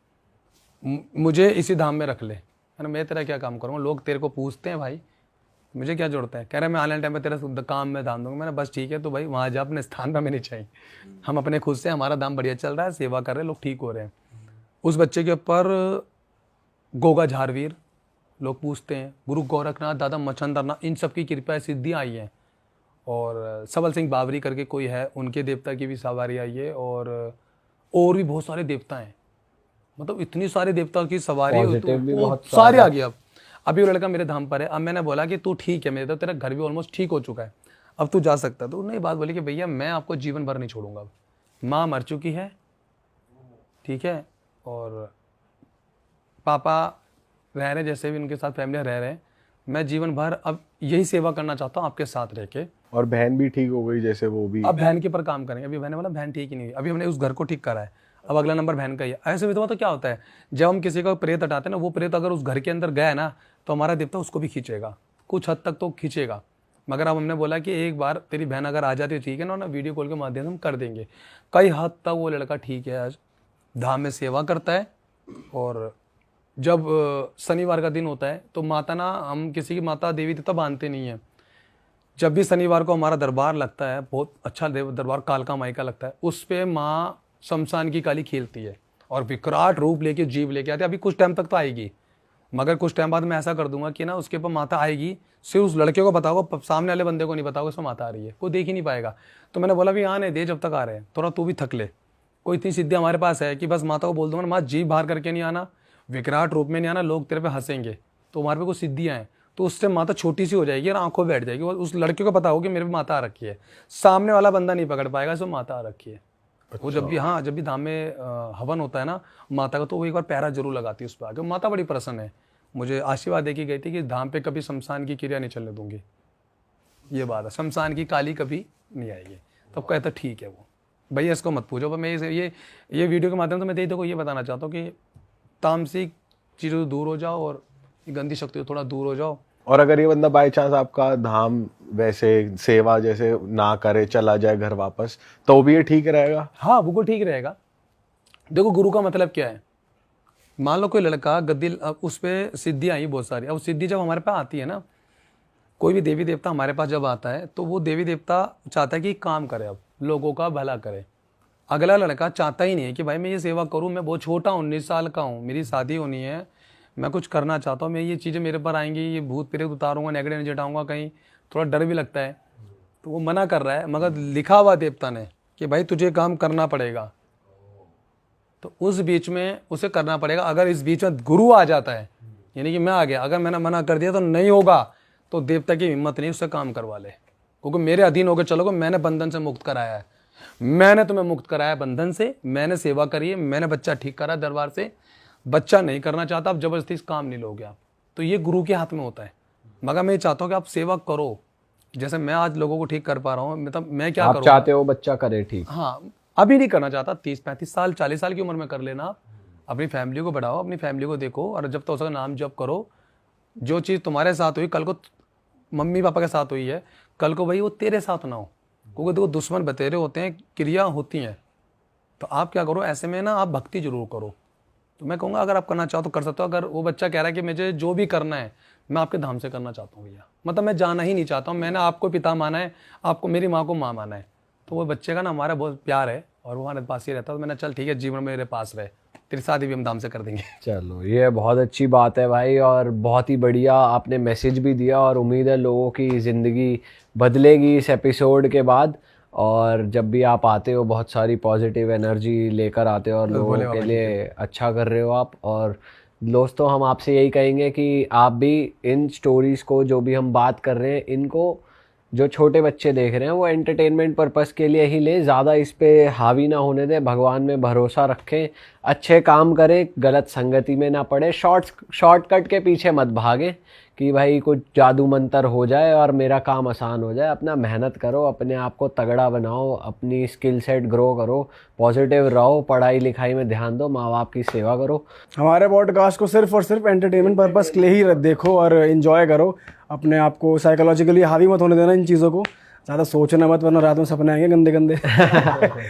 मुझे इसी धाम में रख ले, है ना, मैं तेरा क्या काम करूँगा, लोग तेरे को पूछते हैं भाई, मुझे क्या जरूरत है। कह रहा है मैं आने टाइम पे तेरा काम में दान दूंगा। मैंने बस ठीक है, तो भाई वहाँ जा, अपने स्थान पर में नहीं चाहिए, हम अपने खुद से, हमारा दाम बढ़िया चल रहा है, सेवा कर रहे हैं, लोग ठीक हो रहे हैं। उस बच्चे के ऊपर गोगा झारवीर लोग पूछते हैं, गुरु गोरखनाथ, दादा मच्छंदरनाथ, इन सब की कृपा सिद्धि आई है। और सबल सिंह बावरी करके कोई है, उनके देवता की भी सवारी आई है। और भी बहुत सारे देवता हैं, मतलब इतनी सारे देवताओं की सवारी सारे आ गया। अभी वो लड़का मेरे धाम पर है। अब मैंने बोला कि तू ठीक है, मेरे तो तेरा घर भी ऑलमोस्ट ठीक हो चुका है, अब तू जा सकता है। तो उन्होंने बात बोली कि भैया मैं आपको जीवन भर नहीं छोड़ूंगा, अब माँ मर चुकी है, ठीक है, और पापा रह रहे, जैसे भी उनके साथ फैमिली रह रहे हैं, मैं जीवन भर अब यही सेवा करना चाहता हूँ आपके साथ रह के। और बहन भी ठीक हो गई जैसे, वो भी अब बहन के ऊपर काम करेंगे। अभी बहन वाला बहन ठीक ही नहीं हुई, अभी हमने उस घर को ठीक करा है, अब अगला नंबर बहन का ही है। ऐसे विधवा तो क्या होता है, जब हम किसी का प्रेत हटाते हैं ना, वो प्रेत अगर उस घर के अंदर गया है ना, तो हमारा देवता उसको भी खींचेगा, कुछ हद तक तो खींचेगा। मगर अब हमने बोला कि एक बार तेरी बहन अगर आ जाती है, ठीक है ना, वीडियो कॉल के माध्यम से हम कर देंगे। कई हद तक वो लड़का ठीक है, आज धाम में सेवा करता है और जब शनिवार का दिन होता है तो माता ना, हम किसी की माता देवी देवता बांधते नहीं है। जब भी शनिवार को हमारा दरबार लगता है, बहुत अच्छा दरबार कालका माई का लगता है, उस पे माँ शमशान की काली खेलती है और विकराट रूप लेके जीव लेके आती है। अभी कुछ टाइम तक तो आएगी, मगर कुछ टाइम बाद मैं ऐसा कर दूंगा कि ना उसके ऊपर माता आएगी, सिर्फ उस लड़के को बताओगे, सामने वाले बंदे को नहीं बताओगे उसमें माता आ रही है, कोई देख ही नहीं पाएगा। तो मैंने बोला भी आने दे, जब तक आ रहे हैं थोड़ा तू भी थक ले। कोई इतनी सिद्धि हमारे पास है कि बस माता को बोल दूंगा माँ जीभ बाहर करके नहीं आना, विकराट रूप में नहीं आना, लोग तेरे पे हंसेंगे। तो हमारे पे कुछ सिद्धियाँ हैं, तो उससे माता छोटी सी हो जाएगी और आंखों बैठ जाएगी। उस लड़के को पता हो कि मेरे पे माता आ रखी है, सामने वाला बंदा नहीं पकड़ पाएगा इसमें माता आ रखी है। वो जब भी, हाँ, जब भी धाम में हवन होता है ना माता का, तो वो एक बार पैरा जरूर लगाती है उस पर आके। माता बड़ी प्रसन्न है, मुझे आशीर्वाद देके गई थी कि धाम पे कभी शमशान की क्रिया नहीं चलने दूंगी। ये बात है, शमशान की काली कभी नहीं आएगी। तब कहता ठीक है वो भैया इसको मत पूछो। पर मैं ये वीडियो के माध्यम से मैं देखो ये बताना चाहता हूँ कि तामसिक चीज़ों से दूर हो जाओ और गंदी शक्तियों से थोड़ा दूर हो जाओ। और अगर ये बंदा बाय चांस आपका धाम वैसे सेवा जैसे ना करे, चला जाए घर वापस, तो भी ये ठीक रहेगा? हाँ, वो ठीक रहेगा। देखो गुरु का मतलब क्या है, मान लो कोई लड़का गद्दी, अब उस पर सिद्धि आई बहुत सारी। अब सिद्धि जब हमारे पास आती है ना, कोई भी देवी देवता हमारे पास जब आता है तो वो देवी देवता चाहता है कि काम करे, अब लोगों का भला करे। अगला लड़का चाहता ही नहीं है कि भाई मैं ये सेवा करूँ, मैं बहुत छोटा हूँ, 19 साल का हूँ, मेरी शादी होनी है, मैं कुछ करना चाहता हूँ, मैं ये चीज़ें मेरे पर आएंगी, ये भूत प्रेत उतारूंगा, नेगेटिव एनर्जी हटाऊंगा, कहीं थोड़ा डर भी लगता है, तो वो मना कर रहा है। मगर लिखा हुआ देवता ने कि भाई तुझे काम करना पड़ेगा, तो उस बीच में उसे करना पड़ेगा। अगर इस बीच में गुरु आ जाता है, यानी कि मैं आ गया, अगर मैंने मना कर दिया तो नहीं होगा, तो देवता की हिम्मत नहीं उससे काम करवा ले, क्योंकि मेरे अधीन होकर चलोगे, मैंने बंधन से मुक्त कराया है, मैंने तुम्हें मुक्त कराया बंधन से, मैंने सेवा करी है, मैंने बच्चा ठीक करा दरबार से, बच्चा नहीं करना चाहता, अब जबरदस्ती काम नहीं लोगे आप, तो ये गुरु के हाथ में होता है। मगर मैं चाहता हूँ कि आप सेवा करो, जैसे मैं आज लोगों को ठीक कर पा रहा हूँ, मतलब मैं क्या आप करूँ, चाहते हो बच्चा करे ठीक। हाँ, अभी नहीं करना चाहता, 30-35 साल 40 साल की उम्र में कर लेना। आप अपनी फैमिली को बढ़ाओ, अपनी फैमिली को देखो, और जब तक उसका नाम जप करो। जो चीज़ तुम्हारे साथ हुई कल को मम्मी पापा के साथ हुई है, कल को भाई वो तेरे साथ ना हो, क्योंकि देखो दुश्मन बतेरे होते हैं, क्रिया होती हैं। तो आप क्या करो, ऐसे में ना आप भक्ति जरूर करो। तो मैं कहूँगा अगर आप करना चाहो तो कर सकते हो। अगर वो बच्चा कह रहा है कि मुझे जो भी करना है मैं आपके धाम से करना चाहता हूँ भैया, मतलब मैं जाना ही नहीं चाहता हूँ, मैंने आपको पिता माना है, आपको मेरी माँ को माँ माना है, तो वो बच्चे का ना हमारा बहुत प्यार है और वो हमारे पास ही रहता है। तो मैंने चल ठीक है, जीवन में मेरे पास रहे, तेरी शादी भी हम धाम से कर देंगे। चलो ये बहुत अच्छी बात है भाई, और बहुत ही बढ़िया आपने मैसेज भी दिया, और उम्मीद है लोगों की ज़िंदगी बदलेगी इस एपिसोड के बाद। और जब भी आप आते हो बहुत सारी पॉजिटिव एनर्जी लेकर आते हो और लोगों के लिए अच्छा कर रहे हो आप। और दोस्तों हम आपसे यही कहेंगे कि आप भी इन स्टोरीज़ को, जो भी हम बात कर रहे हैं, इनको जो छोटे बच्चे देख रहे हैं वो एंटरटेनमेंट पर्पस के लिए ही लें, ज़्यादा इस पे हावी ना होने दें, भगवान में भरोसा रखें, अच्छे काम करें, गलत संगति में ना पड़े, शॉर्टकट के पीछे मत भागें कि भाई कुछ जादू मंतर हो जाए और मेरा काम आसान हो जाए। अपना मेहनत करो, अपने आप को तगड़ा बनाओ, अपनी स्किल सेट ग्रो करो, पॉजिटिव रहो, पढ़ाई लिखाई में ध्यान दो, माँ बाप की सेवा करो। हमारे पॉडकास्ट को सिर्फ और सिर्फ एंटरटेनमेंट पर्पस के लिए ही देखो और इन्जॉय करो। अपने आप को साइकोलॉजिकली हावी मत होने देना इन चीज़ों को, ज़्यादा सोचना मत, वरना रात में सपने आएंगे गंदे गंदे।